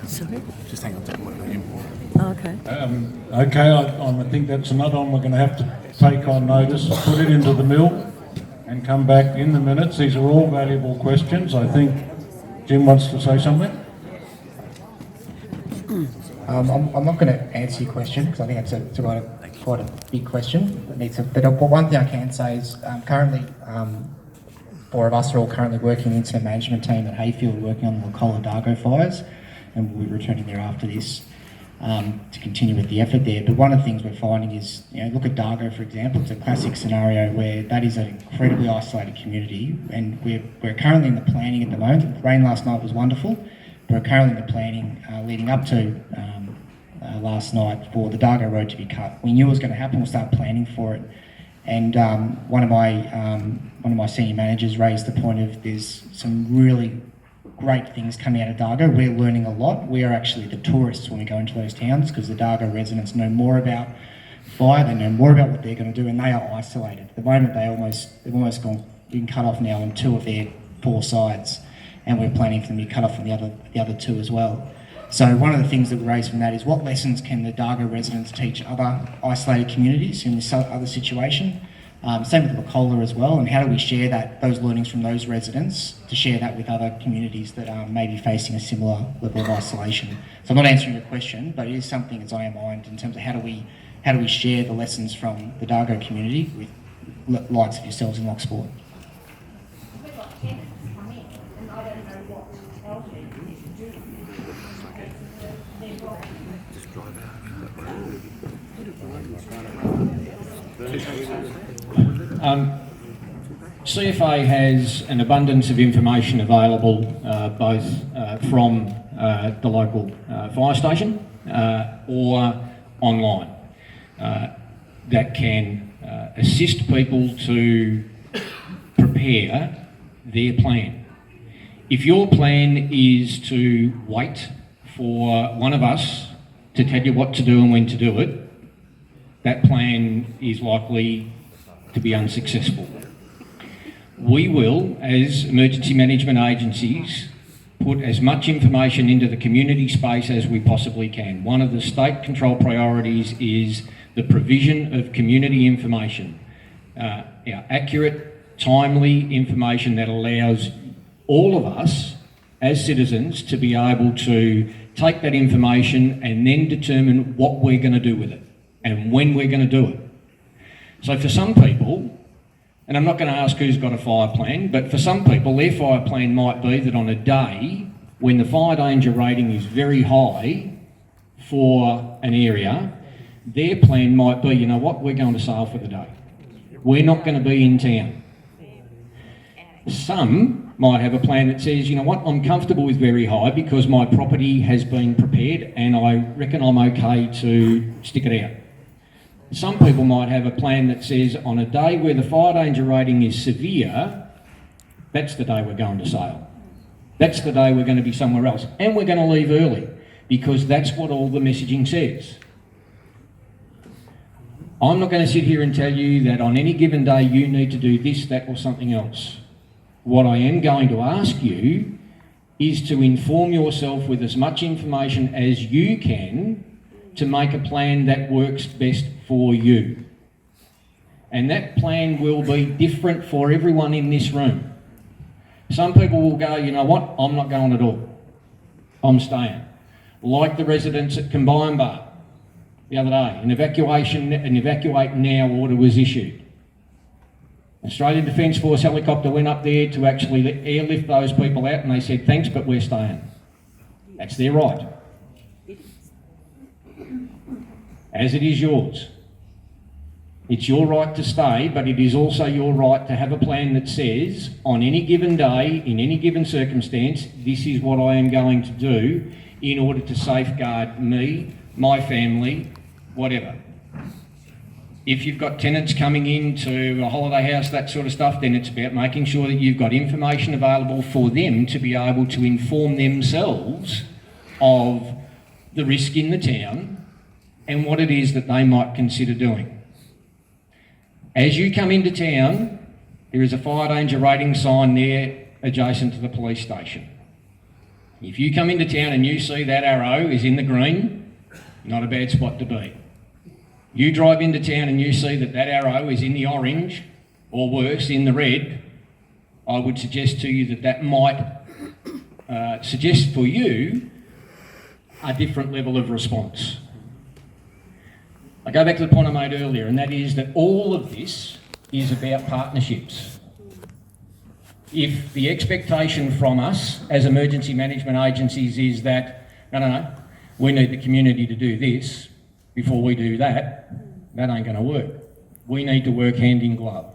Sorry? Just hang on to him. Okay. Okay, I think that's another one we're going to have to take on notice, put it into the mill and come back in the minutes. These are all valuable questions. I think Jim wants to say something. I'm not going to answer your question because I think it's quite a big question. But one thing I can say is currently, 4 of us are all currently working in the incident management team at Hayfield, working on the Loch Dargo fires, and we'll be returning there after this to continue with the effort there. But one of the things we're finding is, look at Dargo, for example. It's a classic scenario where that is an incredibly isolated community, and we're currently in the planning at the moment. The rain last night was wonderful. We're currently in the planning leading up to last night for the Dargo Road to be cut. We knew it was going to happen. We'll start planning for it. And one of my senior managers raised the point of there's some really great things coming out of Dargo. We're learning a lot. We are actually the tourists when we go into those towns, because the Dargo residents know more about fire, they know more about what they're going to do, and they are isolated. At the moment, they've almost been cut off now on 2 of their 4 sides, and we're planning for them to be cut off from the other 2 as well. So one of the things that we raised from that is what lessons can the Dargo residents teach other isolated communities in this other situation? Same with Loch as well, and how do we share those learnings from those residents to share that with other communities that are maybe facing a similar level of isolation? So I'm not answering your question, but it is something that's on our mind in terms of how do we share the lessons from the Dargo community with likes of yourselves in Lochsport. CFA has an abundance of information available both from the local fire station or online that can assist people to prepare their plan. If your plan is to wait for one of us to tell you what to do and when to do it, that plan is likely to be unsuccessful. We will, as emergency management agencies, put as much information into the community space as we possibly can. One of the state control priorities is the provision of community information, accurate, timely information that allows all of us as citizens to be able to take that information and then determine what we're going to do with it and when we're going to do it. So for some people, and I'm not going to ask who's got a fire plan, but for some people, their fire plan might be that on a day when the fire danger rating is very high for an area, their plan might be, you know what, we're going to sail for the day. We're not going to be in town. Some might have a plan that says, you know what, I'm comfortable with very high because my property has been prepared and I reckon I'm okay to stick it out. Some people might have a plan that says on a day where the fire danger rating is severe, that's the day we're going to sail. That's the day we're going to be somewhere else. And we're going to leave early because that's what all the messaging says. I'm not going to sit here and tell you that on any given day you need to do this, that or something else. What I am going to ask you is to inform yourself with as much information as you can to make a plan that works best for you. And that plan will be different for everyone in this room. Some people will go, you know what, I'm not going at all. I'm staying. Like the residents at Combined Bar the other day, an evacuate now order was issued. Australian Defence Force helicopter went up there to actually airlift those people out, and they said, thanks, but we're staying. That's their right. As it is yours. It's your right to stay, but it is also your right to have a plan that says, on any given day, in any given circumstance, this is what I am going to do in order to safeguard me, my family, whatever. If you've got tenants coming into a holiday house, that sort of stuff, then it's about making sure that you've got information available for them to be able to inform themselves of the risk in the town and what it is that they might consider doing. As you come into town, there is a fire danger rating sign there adjacent to the police station. If you come into town and you see that arrow is in the green, not a bad spot to be. You drive into town and you see that that arrow is in the orange, or worse, in the red, I would suggest to you that that might suggest for you a different level of response. I go back to the point I made earlier, and that is that all of this is about partnerships. If the expectation from us as emergency management agencies is that, no, we need the community to do this before we do that, that ain't going to work. We need to work hand in glove.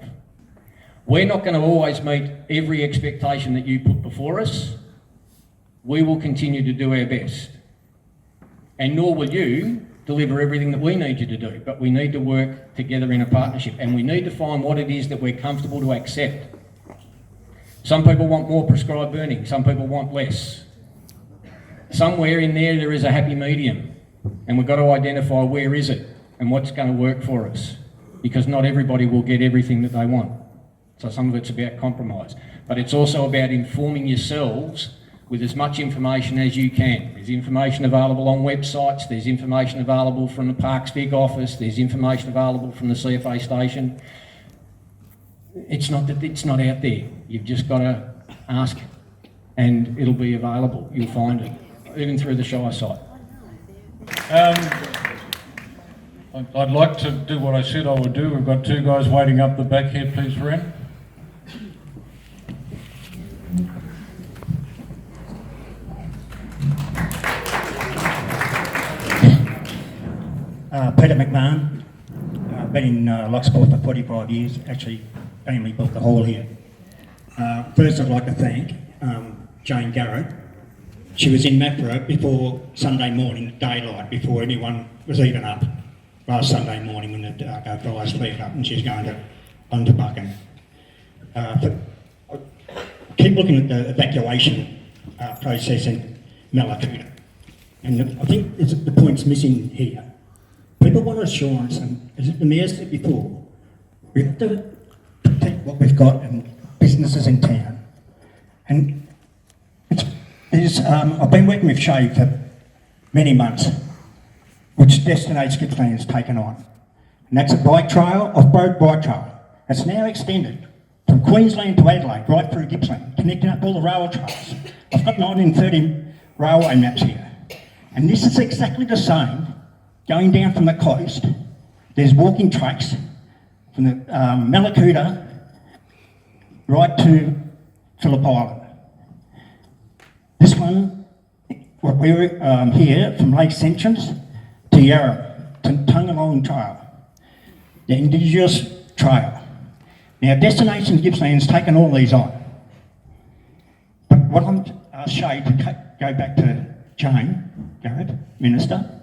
We're not going to always meet every expectation that you put before us. We will continue to do our best. And nor will you deliver everything that we need you to do, but we need to work together in a partnership, and we need to find what it is that we're comfortable to accept. Some people want more prescribed burning, some people want less. Somewhere in there is a happy medium, and we've got to identify where is it and what's going to work for us, because not everybody will get everything that they want. So some of it's about compromise, but it's also about informing yourselves with as much information as you can. There's information available on websites, there's information available from the Parks Vic office, there's information available from the CFA station. It's not that it's not out there. You've just got to ask and it'll be available. You'll find it, even through the Shire site. I'd like to do what I said I would do. We've got two guys waiting up the back here, please, Ren. Peter McMahon. I've been in Lochsport for 45 years, actually family built the hall here. First I'd like to thank Jane Garrett. She was in Mapra before Sunday morning, daylight, before anyone was even up. Last Sunday morning when the fires flared up and she's going to Underbucken. Keep looking at the evacuation process in Malakuta. And I think the point's missing here. People want assurance, and as the Mayor said before, we have to protect what we've got and businesses in town. And I've been working with Shay for many months, which Destinates Gippsland has taken on. And that's a bike trail, off-road bike trail. It's now extended from Queensland to Adelaide, right through Gippsland, connecting up all the rail trails. I've got 1930 railway maps here. And this is exactly the same. Going down from the coast, there's walking tracks from the Malakuta right to Phillip Island. This one, we're here from Lake Sentence to Yarra, to Tungalong Trail, the Indigenous Trail. Now, Destination Gippsland's taken all these on. But what I'm Shay, to go back to Jane Garrett, Minister,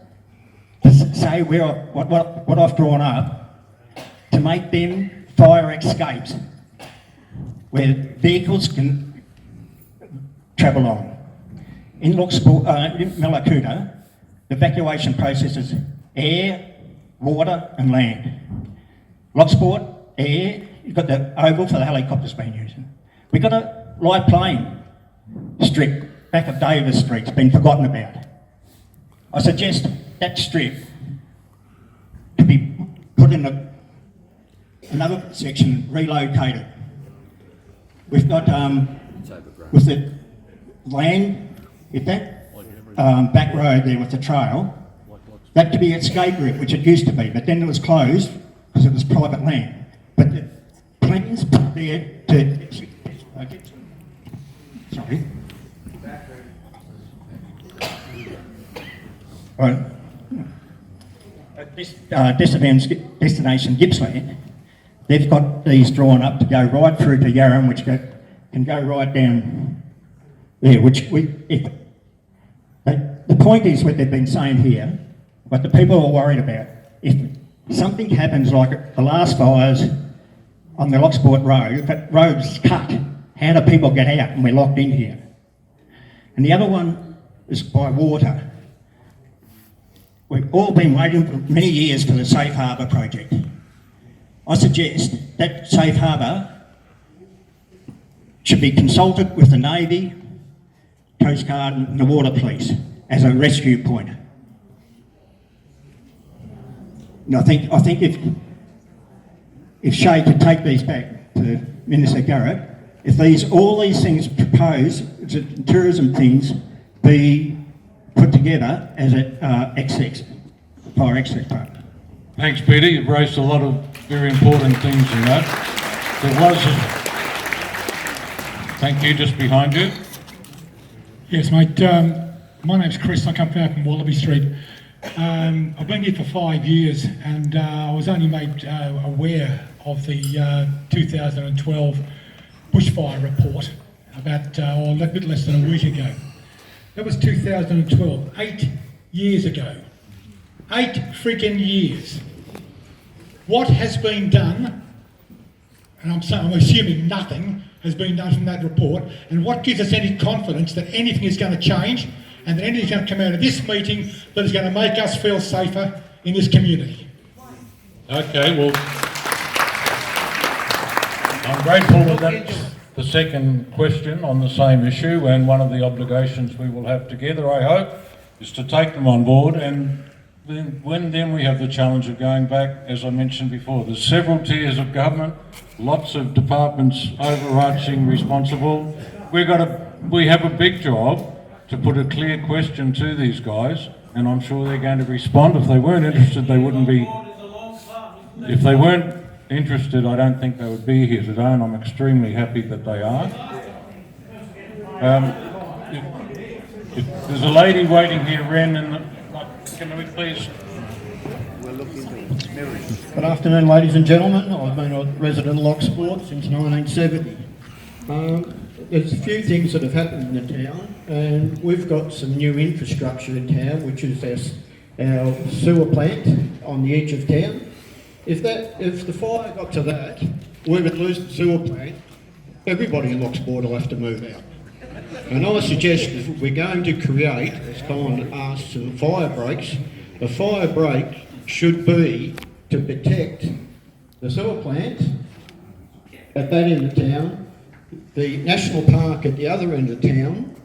to say what I've drawn up to make them fire escapes where vehicles can travel on. In Lochsport, in Malakuta, the evacuation process is air, water and land. Lochsport, air, you've got the oval for the helicopters been using. We've got a light plane strip back of Davis Street, it's been forgotten about. I suggest that strip to be put in another section, relocated. We've got was that land, if that back road there with the trail, that could be an escape route, which it used to be, but then it was closed because it was private land. But the plans put there to... Sorry. Right. Destination Gippsland, they've got these drawn up to go right through to Yarram, which can go right down there, the point is what they've been saying here, what the people are worried about, if something happens like the last fires on the Lochsport Road, if that road's cut, how do people get out? And we're locked in here. And the other one is by water. We've all been waiting for many years for the Safe Harbour project. I suggest that Safe Harbour should be consulted with the Navy, Coast Guard and the Water Police as a rescue point. And I think if Shay could take these back to Minister Garrett, if all these things proposed, tourism things, be put together as a fire exit park. Thanks, Peter. You've raised a lot of very important things in that. Thank you, just behind you. Yes, mate. My name's Chris. I come from Wallaby Street. I've been here for 5 years, and I was only made aware of the 2012 bushfire report about a bit less than a week ago. That was 2012, 8 years ago. 8 freaking years. What has been done, and I'm assuming nothing has been done from that report, and what gives us any confidence that anything is going to change and that anything's going to come out of this meeting that is going to make us feel safer in this community? Okay, well, I'm grateful that that's the second question on the same issue, and one of the obligations we will have together, I hope, is to take them on board. And then we have the challenge of going back, as I mentioned before. There's several tiers of government, lots of departments overarching responsible. We have a big job to put a clear question to these guys, and I'm sure they're going to respond. If they weren't interested, they wouldn't be. If they weren't interested, I don't think they would be here today, and I'm extremely happy that they are. If there's a lady waiting here, Ren, can we please? Good afternoon, ladies and gentlemen. I've been a resident of Lochsport since 1970. There's a few things that have happened in the town, and we've got some new infrastructure in town, which is our sewer plant on the edge of town. If the fire got to that, we would lose the sewer plant. Everybody in Lochsport will have to move out. And I suggest if we're going to create, as Colin asked, some fire breaks, the fire break should be to protect the sewer plant at that end of town, the national park at the other end of town.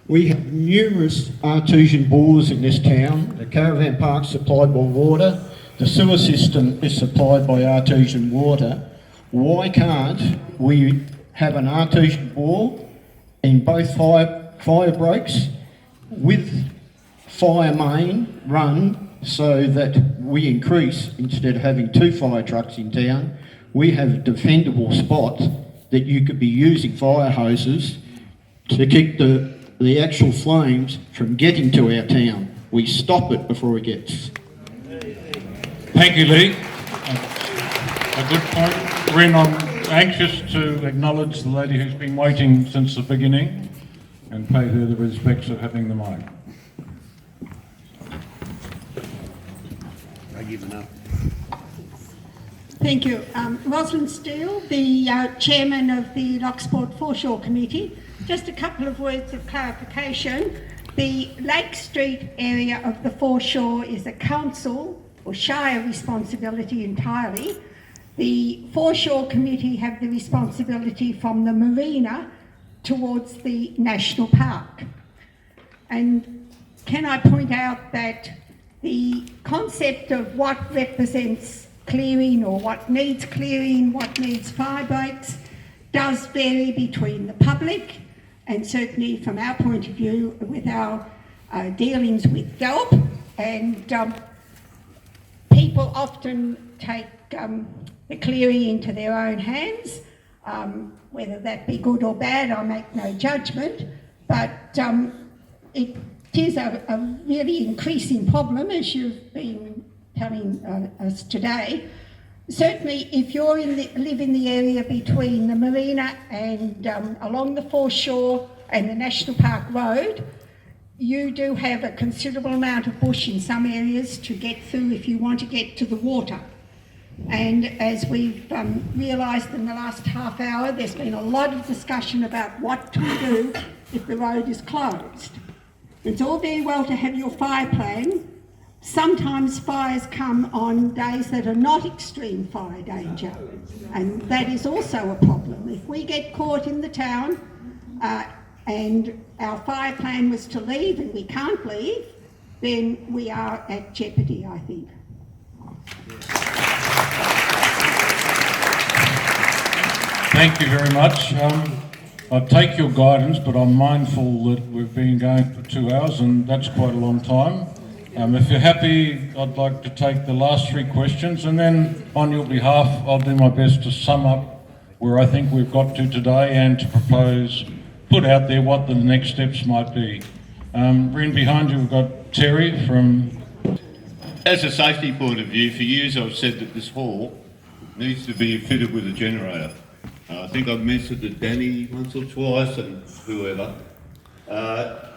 We have numerous artesian bores in this town. The caravan park's supplied by water. The sewer system is supplied by artesian water. Why can't we have an artesian bore in both fire breaks with fire main run, so that we increase, instead of having 2 fire trucks in town, we have a defendable spot that you could be using fire hoses to keep the actual flames from getting to our town. We stop it before it gets. Thank you, Lee. A good point. Ren, I'm anxious to acknowledge the lady who's been waiting since the beginning and pay her the respects of having the mic. I've given up. Thank you. Rosalind Steele, the chairman of the Lochsport Foreshore Committee. Just a couple of words of clarification. The Lake Street area of the foreshore is a council or shire responsibility entirely. The Foreshore Committee have the responsibility from the marina towards the national park. And can I point out that the concept of what represents clearing or what needs fire breaks does vary between the public, and certainly from our point of view with our dealings with Gallup, and people often take the clearing into their own hands. Whether that be good or bad, I make no judgment, but it is a really increasing problem, as you've been telling us today. Certainly, if you're live in the area between the marina and along the foreshore and the National Park Road, you do have a considerable amount of bush in some areas to get through if you want to get to the water. And as we've realised in the last half hour, there's been a lot of discussion about what to do if the road is closed. It's all very well to have your fire plan. Sometimes fires come on days that are not extreme fire danger, and that is also a problem. If we get caught in the town and our fire plan was to leave and we can't leave, then we are at jeopardy, I think. Thank you very much. I take your guidance, but I'm mindful that we've been going for 2 hours, and that's quite a long time. If you're happy, I'd like to take the last 3 questions, and then on your behalf, I'll do my best to sum up where I think we've got to today and to propose, put out there what the next steps might be. Ren, behind you, we've got Terry from... As a safety point of view, for years I've said that this hall needs to be fitted with a generator. I think I've mentioned to Danny once or twice and whoever.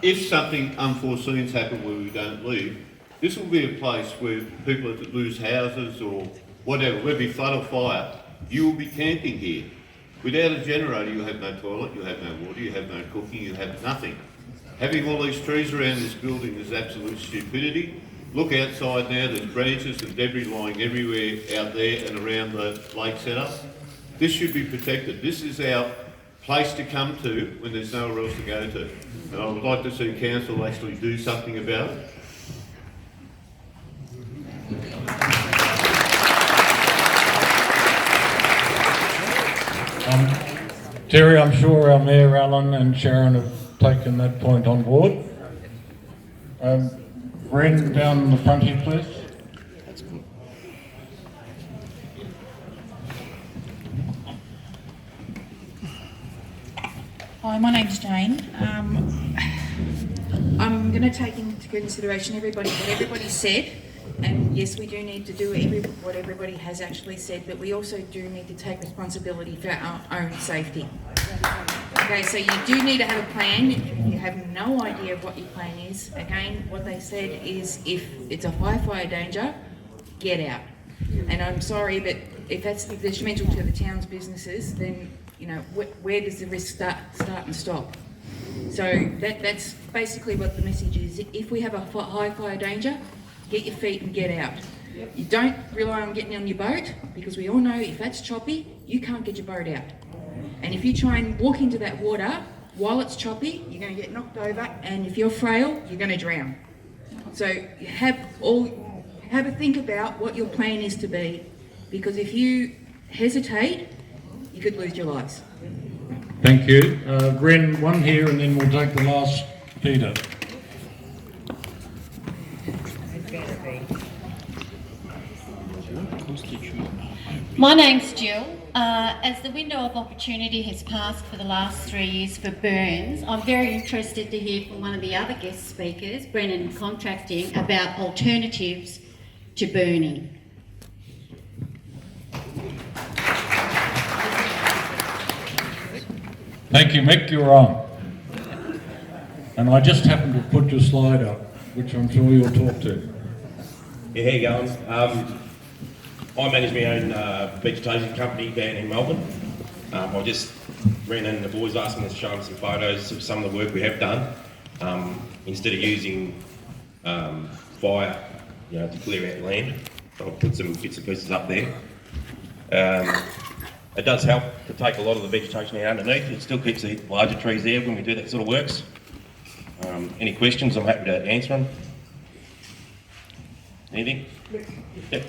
If something unforeseen's happened where we don't leave, this will be a place where people that lose houses or whatever, whether it be flood or fire, you will be camping here. Without a generator, you have no toilet, you have no water, you have no cooking, you have nothing. Having all these trees around this building is absolute stupidity. Look outside now, there's branches and debris lying everywhere out there and around the lake centre. This should be protected. This is our place to come to when there's nowhere else to go to. And I would like to see council actually do something about it. Terry, I'm sure our Mayor Allen and Sharon have taken that point on board. Ren, down the front here, please. Hi, my name's Jane. I'm going to take into consideration what everybody said, and yes, we do need to do what everybody has actually said, but we also do need to take responsibility for our own safety. Okay, so you do need to have a plan. You have no idea of what your plan is. Again, what they said is if it's a high fire danger, get out. And I'm sorry, but if that's detrimental to the town's businesses, then you know, where does the risk start and stop? So that's basically what the message is. If we have a high fire danger, get your feet and get out. You don't rely on getting on your boat, because we all know if that's choppy, you can't get your boat out. And if you try and walk into that water while it's choppy, you're going to get knocked over, and if you're frail, you're going to drown. So have a think about what your plan is to be, because if you hesitate, you could lose your lives. Thank you. Ren, one here, and then we'll take the last Peter. My name's Jill. As the window of opportunity has passed for the last 3 years for burns, I'm very interested to hear from one of the other guest speakers, Brennan Contracting, about alternatives to burning. Thank you, Mick, you're on. And I just happened to put your slide up, which I'm sure you'll talk to. Yeah, how you going? I manage my own vegetation company down in Melbourne. I just ran in, the boys asked me to show them some photos of some of the work we have done. Instead of using fire, to clear out land, I'll put some bits and pieces up there. It does help to take a lot of the vegetation out underneath. It still keeps the larger trees there when we do that sort of works. Any questions, I'm happy to answer them. Anything? Yep.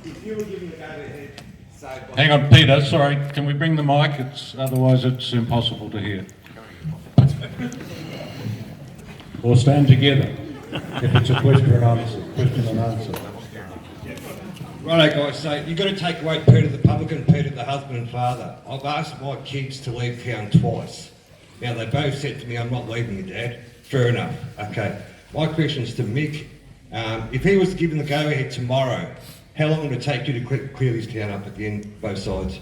If you were given the go-ahead, say Hang on, Peter, sorry, can we bring the mic? Otherwise it's impossible to hear. Or stand together, if it's a question and answer. Righto guys, so you've got to take away Peter the publican, Peter the husband and father. I've asked my kids to leave town twice. Now they both said to me, I'm not leaving you, Dad. Fair enough, okay. My question is to Mick. If he was given the go-ahead tomorrow, how long would it take you to clear this town up again, both sides?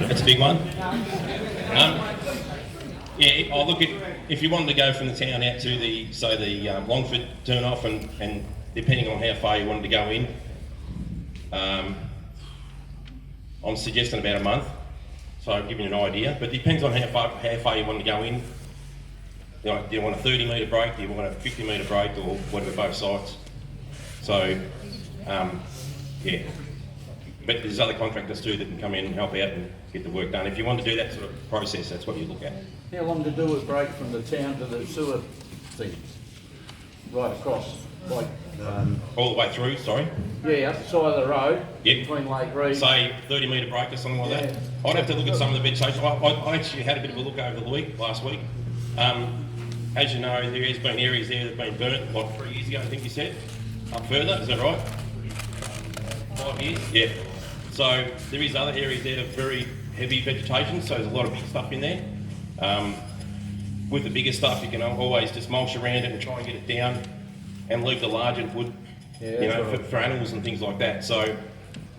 That's a big one. Yeah, I'll look at, if you wanted to go from the town out to the, say, the Longford turn off and depending on how far you wanted to go in, I'm suggesting about a month, so I'll give you an idea, but it depends on how far you want to go in. Do you want a 30 metre break, do you want a 50 metre break, or whatever, both sides? So, yeah. But there's other contractors too that can come in and help out and get the work done. If you want to do that sort of process, that's what you look at. How long to do a break from the town to the sewer thing? Right across, like... all the way through, sorry? Yeah, up the side of the road, yep. Between Lake Reed. Say 30 metre break or something like that. I'd have to look at some of the vegetation. I actually had a bit of a look over the last week. As you know, there has been areas there that have been burnt, like 3 years ago, I think you said. Up further, is that right? 5 years? Yeah. So there is other areas there that are very heavy vegetation, so there's a lot of big stuff in there. With the bigger stuff, you can always just mulch around it and try and get it down and leave the larger wood, for animals and things like that. So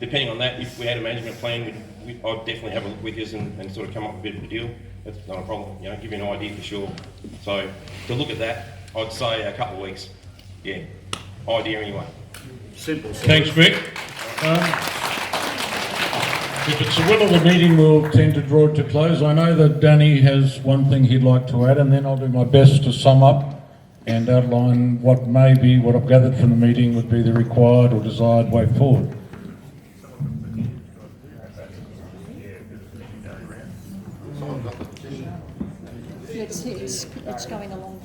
depending on that, if we had a management plan, I'd definitely have a look with you and sort of come up with a bit of a deal. That's not a problem, give you an idea for sure. So to look at that, I'd say a couple of weeks. Yeah, idea anyway. Simple. Thanks, Mick. If it's the will of the meeting, we'll tend to draw it to close. I know that Danny has one thing he'd like to add, and then I'll do my best to sum up and outline what maybe, what I've gathered from the meeting would be the required or desired way forward. It's going along.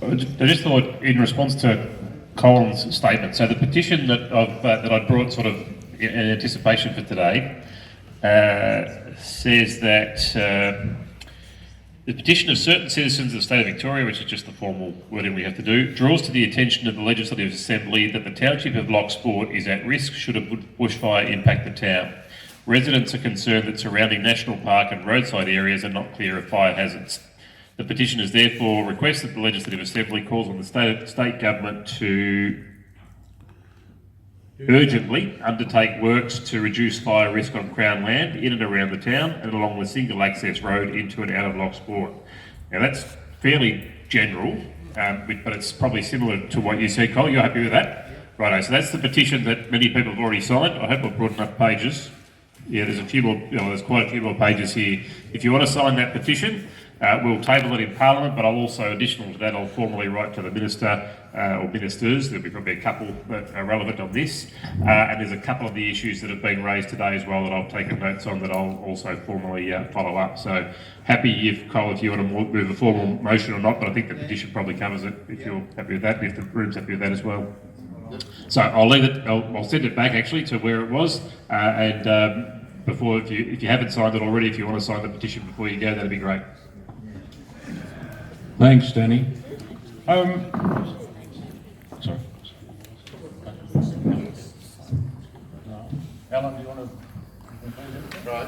I just thought, in response to Colin's statement, so the petition that I brought sort of in anticipation for today says that the petition of certain citizens of the state of Victoria, which is just the formal wording we have to do, draws to the attention of the Legislative Assembly that the township of Lochsport is at risk should a bushfire impact the town. Residents are concerned that surrounding national park and roadside areas are not clear of fire hazards. The petitioners therefore request that the Legislative Assembly calls on the state government to urgently undertake works to reduce fire risk on Crown land in and around the town and along the single access road into and out of Lochsport. Now that's fairly general, but it's probably similar to what you said, Cole. You're happy with that? Righto, so that's the petition that many people have already signed. I hope I've brought enough pages. Yeah, there's a few more, there's quite a few more pages here. If you want to sign that petition, we'll table it in Parliament, but I'll also, additional to that, I'll formally write to the Minister or Ministers. There'll be probably a couple that are relevant on this. And there's a couple of the issues that have been raised today as well that I've taken notes on that I'll also formally follow up. So happy if, Cole, if you want to move a formal motion or not, but I think the petition probably covers it if you're happy with that, and if the room's happy with that as well. So I'll leave it, I'll send it back actually to where it was, before, if you haven't signed it already, if you want to sign the petition before you go, that'd be great. Thanks, Danny. Sorry. Alan, do you want to? Right.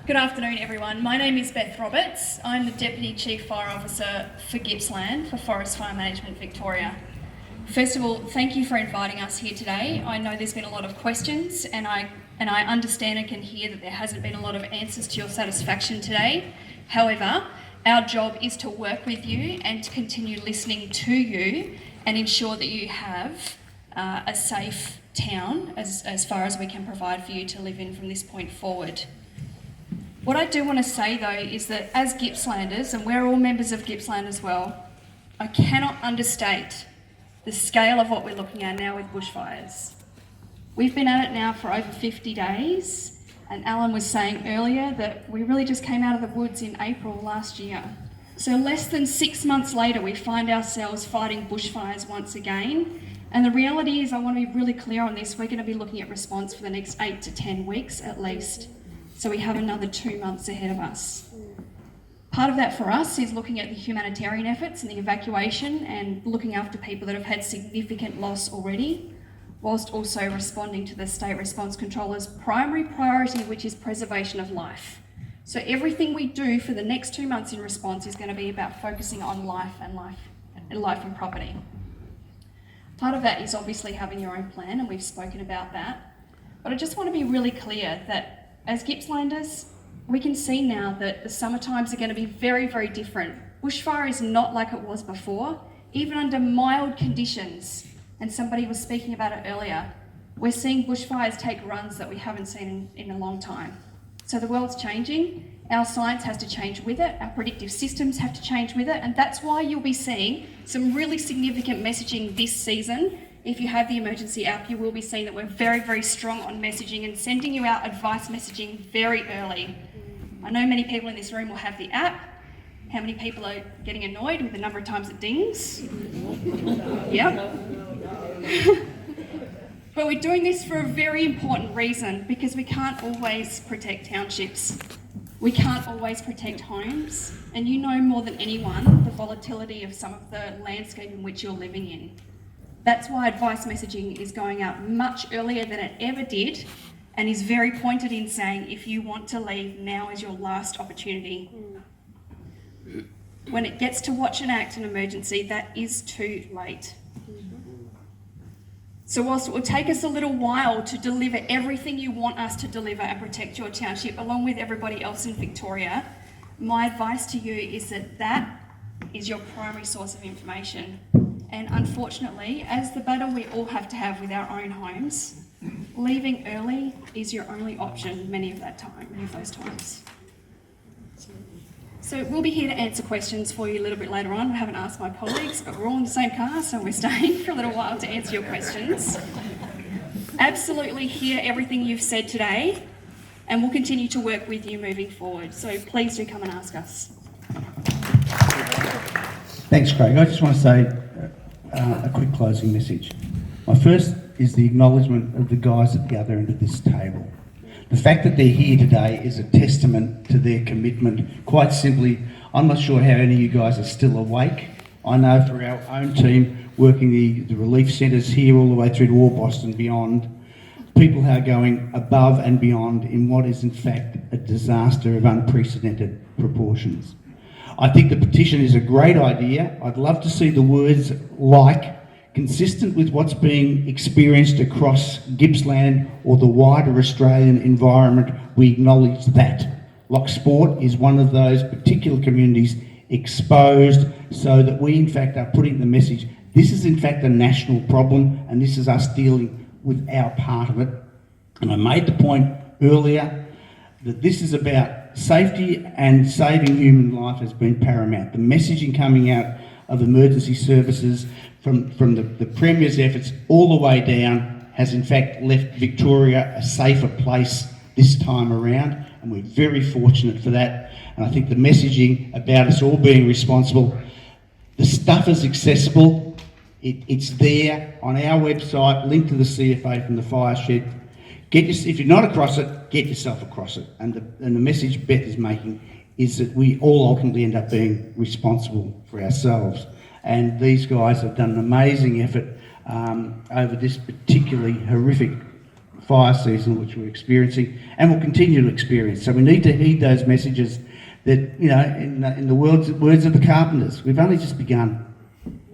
Good afternoon, everyone. My name is Beth Roberts. I'm the Deputy Chief Fire Officer for Gippsland for Forest Fire Management Victoria. First of all, thank you for inviting us here today. I know there's been a lot of questions, and I understand and can hear that there hasn't been a lot of answers to your satisfaction today. However, our job is to work with you and to continue listening to you and ensure that you have a safe town as far as we can provide for you to live in from this point forward. What I do want to say though is that as Gippslanders, and we're all members of Gippsland as well, I cannot understate the scale of what we're looking at now with bushfires. We've been at it now for over 50 days, and Alan was saying earlier that we really just came out of the woods in April last year. So less than 6 months later, we find ourselves fighting bushfires once again. And the reality is, I want to be really clear on this, we're going to be looking at response for the next 8 to 10 weeks at least. So we have another 2 months ahead of us. Part of that for us is looking at the humanitarian efforts and the evacuation and looking after people that have had significant loss already, whilst also responding to the State Response Controller's primary priority, which is preservation of life. So everything we do for the next 2 months in response is going to be about focusing on life and property. Part of that is obviously having your own plan, and we've spoken about that. But I just want to be really clear that as Gippslanders, we can see now that the summer times are going to be very, very different. Bushfire is not like it was before, even under mild conditions. And somebody was speaking about it earlier. We're seeing bushfires take runs that we haven't seen in a long time. So the world's changing. Our science has to change with it. Our predictive systems have to change with it. And that's why you'll be seeing some really significant messaging this season. If you have the emergency app, you will be seeing that we're very, very strong on messaging and sending you out advice messaging very early. I know many people in this room will have the app. How many people are getting annoyed with the number of times it dings? Yep. But we're doing this for a very important reason, because we can't always protect townships. We can't always protect homes. And you know more than anyone the volatility of some of the landscape in which you're living in. That's why advice messaging is going out much earlier than it ever did, and is very pointed in saying, if you want to leave, now is your last opportunity. When it gets to watch and act an emergency, that is too late. So whilst it will take us a little while to deliver everything you want us to deliver and protect your township, along with everybody else in Victoria, my advice to you is that that is your primary source of information. And unfortunately, as the battle we all have to have with our own homes, leaving early is your only option many of those times. So we'll be here to answer questions for you a little bit later on. I haven't asked my colleagues, but we're all in the same car, so we're staying for a little while to answer your questions. Absolutely hear everything you've said today, and we'll continue to work with you moving forward. So please do come and ask us. Thanks, Craig. I just want to say a quick closing message. My first is the acknowledgement of the guys at the other end of this table. The fact that they're here today is a testament to their commitment. Quite simply, I'm not sure how any of you guys are still awake. I know for our own team, working the relief centres here all the way through to Orbost and beyond, people are going above and beyond in what is in fact a disaster of unprecedented proportions. I think the petition is a great idea. I'd love to see the words "like" consistent with what's being experienced across Gippsland or the wider Australian environment. We acknowledge that. Loch Sport is one of those particular communities exposed, so that we in fact are putting the message, this is in fact a national problem, and this is us dealing with our part of it. And I made the point earlier that this is about safety, and saving human life has been paramount. The messaging coming out of emergency services from the Premier's efforts all the way down has in fact left Victoria a safer place this time around, and we're very fortunate for that. And I think the messaging about us all being responsible, the stuff is accessible, it's there on our website, linked to the CFA from the fire shed. If you're not across it, get yourself across it. And the message Beth is making is that we all ultimately end up being responsible for ourselves. And these guys have done an amazing effort over this particularly horrific fire season which we're experiencing and will continue to experience. So we need to heed those messages that, you know, in the words of the carpenters, we've only just begun,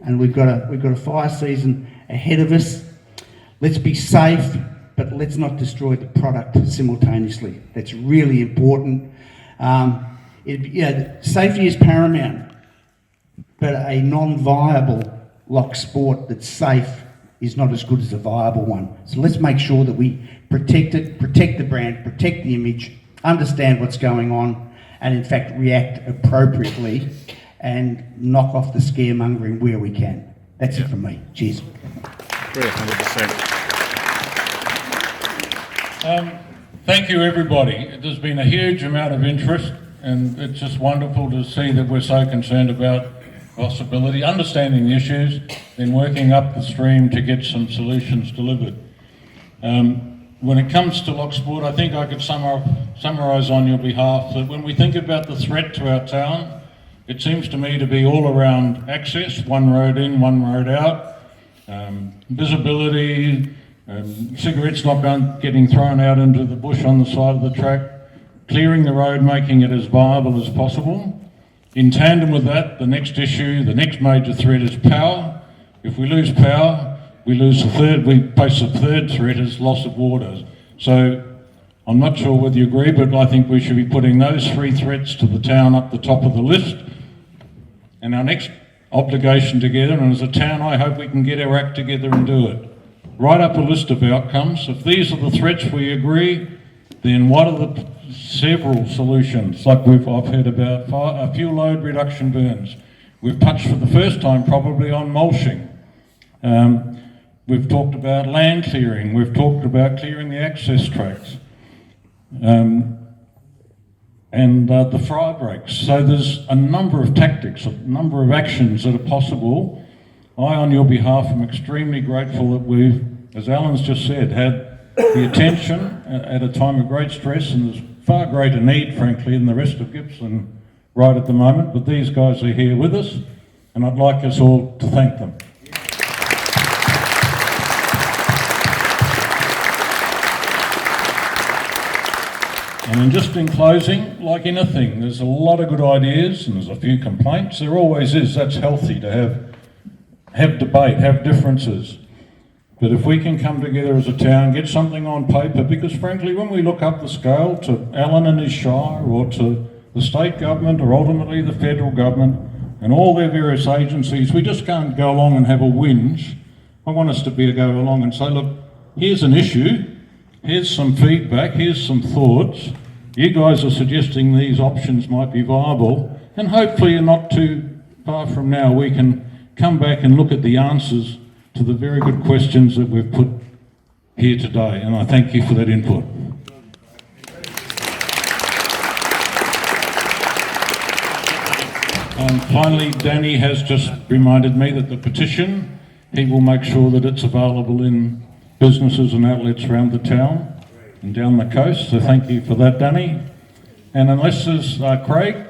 and we've got a fire season ahead of us. Let's be safe, but let's not destroy the product simultaneously. That's really important. Safety is paramount, but a non-viable Loch Sport that's safe is not as good as a viable one. So let's make sure that we protect it, protect the brand, protect the image, understand what's going on, and in fact react appropriately and knock off the scaremongering where we can. That's it from me. Cheers. 100%. Thank you, everybody. There's been a huge amount of interest, and it's just wonderful to see that we're so concerned about possibility, understanding the issues, then working up the stream to get some solutions delivered. When it comes to Loch Sport, I think I could summarise on your behalf that when we think about the threat to our town, it seems to me to be all around access, one road in, one road out, visibility, cigarettes not getting thrown out into the bush on the side of the track, clearing the road, making it as viable as possible. In tandem with that, the next issue, the next major threat is power. If we lose power, we face a third threat is loss of water. So I'm not sure whether you agree, but I think we should be putting those three threats to the town up the top of the list. And our next obligation together, and as a town, I hope we can get our act together and do it. Write up a list of outcomes. If these are the threats we agree, then what are the several solutions, like I've heard about a few load reduction burns. We've touched for the first time probably on mulching. We've talked about land clearing. We've talked about clearing the access tracks. And the fry breaks. So there's a number of tactics, a number of actions that are possible. I, on your behalf, am extremely grateful that we've, as Alan's just said, had the attention at a time of great stress, and there's far greater need, frankly, in the rest of Gippsland right at the moment, but these guys are here with us, and I'd like us all to thank them. And just in closing, like anything, there's a lot of good ideas and there's a few complaints. There always is. That's healthy to have debate, have differences. But if we can come together as a town, get something on paper, because frankly, when we look up the scale to Alan and his shire, or to the state government, or ultimately the federal government, and all their various agencies, we just can't go along and have a whinge. I want us to be able to go along and say, look, here's an issue, here's some feedback, here's some thoughts. You guys are suggesting these options might be viable, and hopefully not too far from now we can come back and look at the answers to the very good questions that we've put here today, and I thank you for that input. Finally, Danny has just reminded me that the petition, he will make sure that it's available in businesses and outlets around the town and down the coast, so thank you for that, Danny. And unless there's Craig.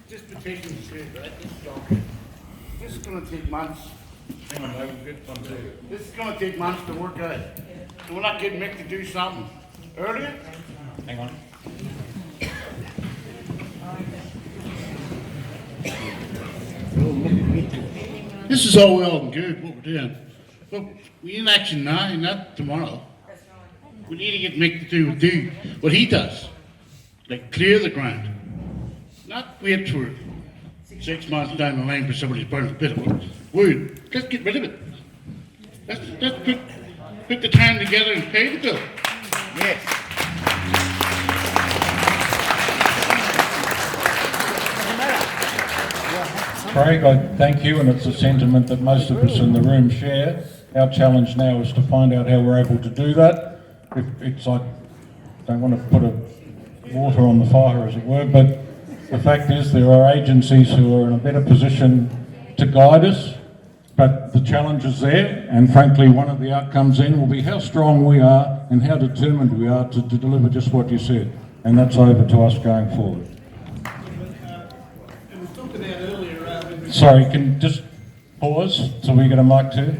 This petition says, right, this is going to take months. Hang on, I will get one too. This is going to take months to work out. So we're not getting Mick to do something earlier? Hang on. This is all well and good, what we're doing. But we in action now, not tomorrow. We need to get Mick to do what he does, like clear the ground. Not wait for 6 months down the line for somebody to burn a bit of wood. Let's get rid of it. Let's put the time together and pay the bill. Yes. Craig, I thank you, and it's a sentiment that most of us in the room share. Our challenge now is to find out how we're able to do that. It's like, I don't want to put water on the fire, as it were, but the fact is there are agencies who are in a better position to guide us, but the challenge is there, and frankly, one of the outcomes then will be how strong we are and how determined we are to deliver just what you said, and that's over to us going forward. Sorry, can you just pause so we get a mic too?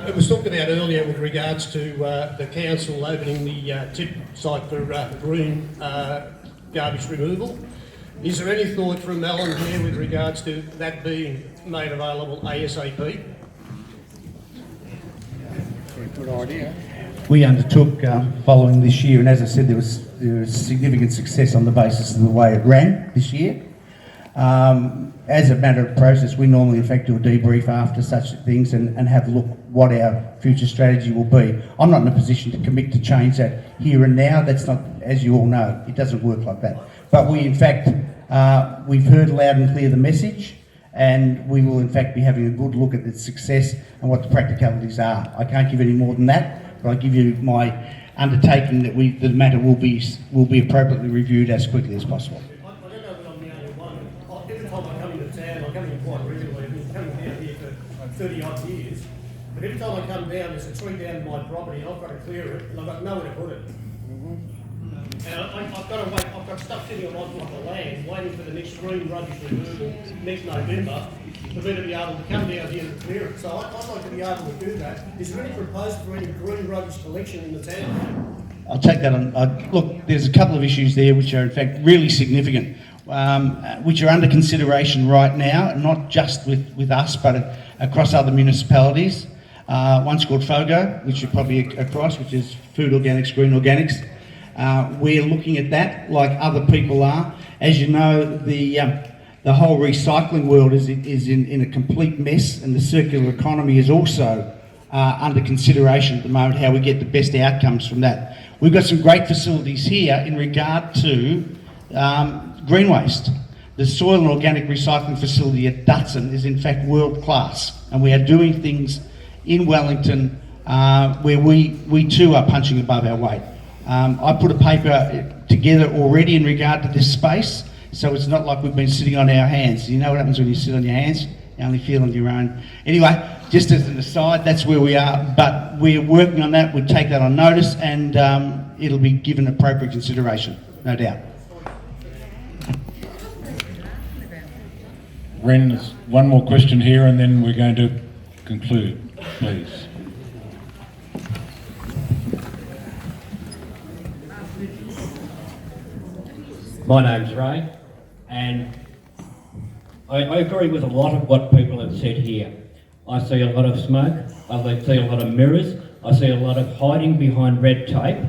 It was talked about earlier with regards to the council opening the tip site for green garbage removal. Is there any thought from Alan here with regards to that being made available ASAP? Very good idea. we undertook following this year, and as I said, there was significant success on the basis of the way it ran this year. As a matter of process, we normally in fact do a debrief after such things and have a look what our future strategy will be. I'm not in a position to commit to change that here and now. That's not, as you all know, it doesn't work like that. But we in fact, we've heard loud and clear the message, and we will in fact be having a good look at its success and what the practicalities are. I can't give any more than that, but I give you my undertaking that the matter will be appropriately reviewed as quickly as possible. I don't know that I'm the only one. Every time I come into town, I come in quite regularly. I've been coming down here for 30 odd years. But every time I come down, there's a tree down my property, and I've got to clear it, and I've got nowhere to put it. And I've got to wait. I've got stuff sitting on my land, waiting for the next green rubbish removal next November for me to be able to come down here and clear it. So I'd like to be able to do that. Is there any proposal for any green rubbish collection in the town? I'll take that on. Look, there's a couple of issues there which are in fact really significant, which are under consideration right now, not just with us, but across other municipalities. One's called FOGO, which you're probably across, which is Food Organics, Green Organics. We're looking at that like other people are. As you know, the whole recycling world is in a complete mess, and the circular economy is also under consideration at the moment, how we get the best outcomes from that. We've got some great facilities here in regard to green waste. The soil and organic recycling facility at Dutson is in fact world class, and we are doing things in Wellington where we too are punching above our weight. I put a paper together already in regard to this space, so it's not like we've been sitting on our hands. You know what happens when you sit on your hands? You only feel on your own. Anyway, just as an aside, that's where we are, but we're working on that. We'll take that on notice, and it'll be given appropriate consideration, no doubt. Ren, there's one more question here and then we're going to conclude, please. My name's Ray, and I agree with a lot of what people have said here. I see a lot of smoke, I see a lot of mirrors, I see a lot of hiding behind red tape.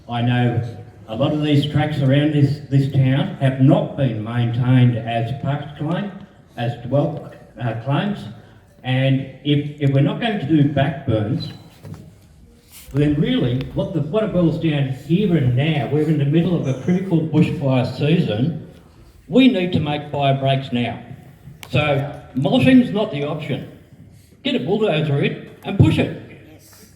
I know a lot of these tracks around this town have not been maintained as parks claims, and if we're not going to do backburns, then really, what it boils down here and now, we're in the middle of a critical bushfire season. We need to make fire breaks now. So mulching's not the option. Get a bulldozer in and push it.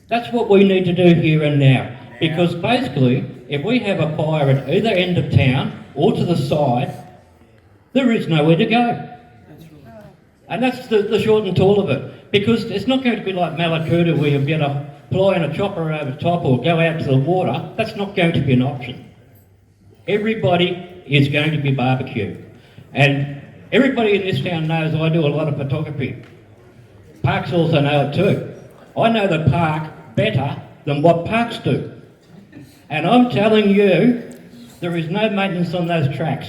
That's what we need to do here and now. Because basically, if we have a fire at either end of town or to the side, there is nowhere to go. And that's the short and tall of it. Because it's not going to be like Malakuta where you get a fly in a chopper over top or go out to the water. That's not going to be an option. Everybody is going to be barbecue. And everybody in this town knows I do a lot of photography. Parks also know it too. I know the park better than what parks do. And I'm telling you, there is no maintenance on those tracks.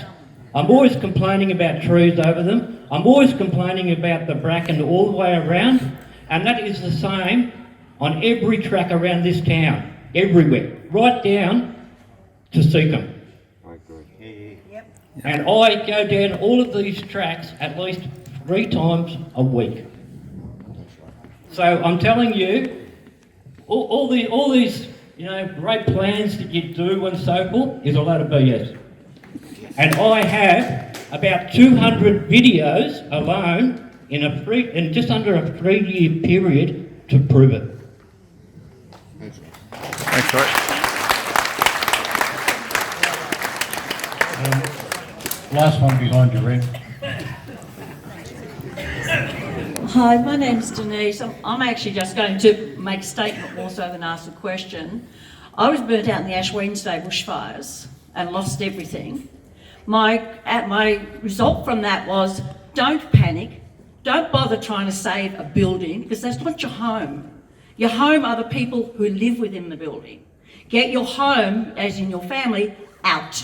I'm always complaining about trees over them. I'm always complaining about the bracken all the way around. And that is the same on every track around this town, everywhere, right down to Seacombe. And I go down all of these tracks at least 3 times a week. So I'm telling you, all these great plans that you do and so forth is a load of BS. And I have about 200 videos alone in just under a 3-year period to prove it. Thanks, Roy. Last one behind you, Ren. Hi, my name's Denise. I'm actually just going to make a statement more so than ask a question. I was burnt out in the Ash Wednesday bushfires and lost everything. My result from that was, don't panic, don't bother trying to save a building, because that's not your home. Your home are the people who live within the building. Get your home, as in your family, out.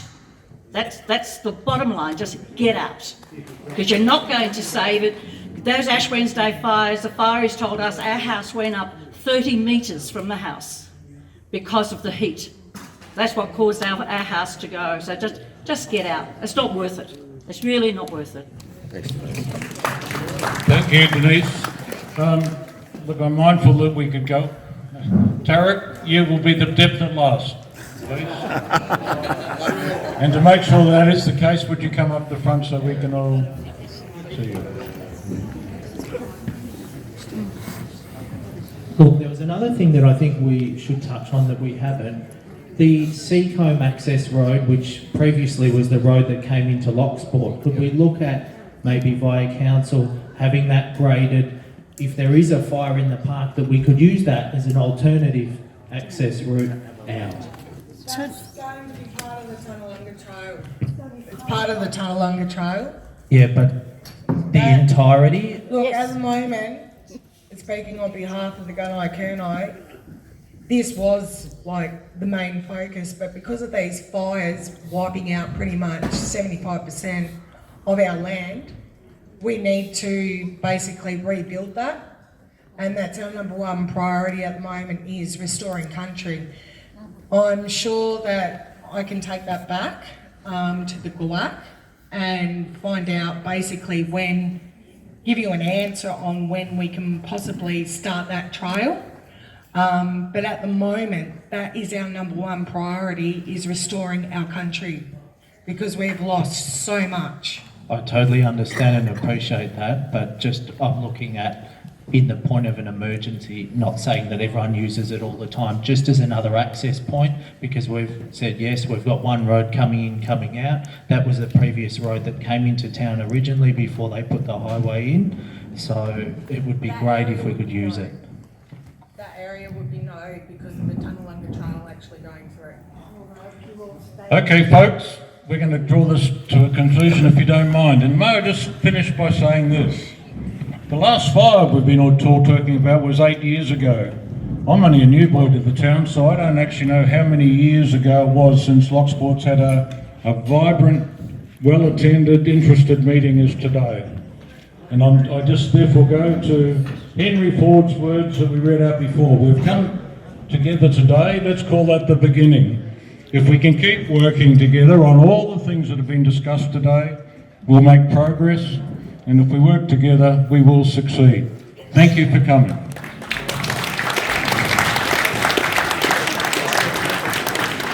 That's the bottom line, just get out. Because you're not going to save it. Those Ash Wednesday fires, the fireys told us our house went up 30 metres from the house because of the heat. That's what caused our house to go. So just get out. It's not worth it. It's really not worth it. Thank you, Denise. Look, I'm mindful that we could go. Tarek, you will be the definite last, please. And to make sure that is the case, would you come up the front so we can all see you? Look, there was another thing that I think we should touch on that we haven't. The Seacombe access road, which previously was the road that came into Lochsport, could we look at maybe via council having that graded? If there is a fire in the park, that we could use that as an alternative access route out. It's going to be part of the Tunnelunga Trail. It's part of the Tunnelunga Trail. Yeah, but the entirety? Look, at the moment, speaking on behalf of the Gunai Kurnai, this was like the main focus, but because of these fires wiping out pretty much 75% of our land, we need to basically rebuild that, and that's our number one priority at the moment, is restoring country. I'm sure that I can take that back to the GUAC and find out basically give you an answer on when we can possibly start that trail. But at the moment, that is our number one priority, is restoring our country, because we've lost so much. I totally understand and appreciate that, but just I'm looking at in the point of an emergency, not saying that everyone uses it all the time, just as another access point, because we've said, yes, we've got one road coming in, coming out. That was the previous road that came into town originally before they put the highway in. So it would be great if we could use it. That area would be no, because of the Tunnelunga Trail actually going through. Okay, folks, we're going to draw this to a conclusion if you don't mind. And may I just finish by saying this. The last fire we've been all talking about was 8 years ago. I'm only a new boy to the town, so I don't actually know how many years ago it was since Lochsport's had a vibrant, well-attended, interested meeting as today. And I just therefore go to Henry Ford's words that we read out before. We've come together today, let's call that the beginning. If we can keep working together on all the things that have been discussed today, we'll make progress. And if we work together, we will succeed. Thank you for coming.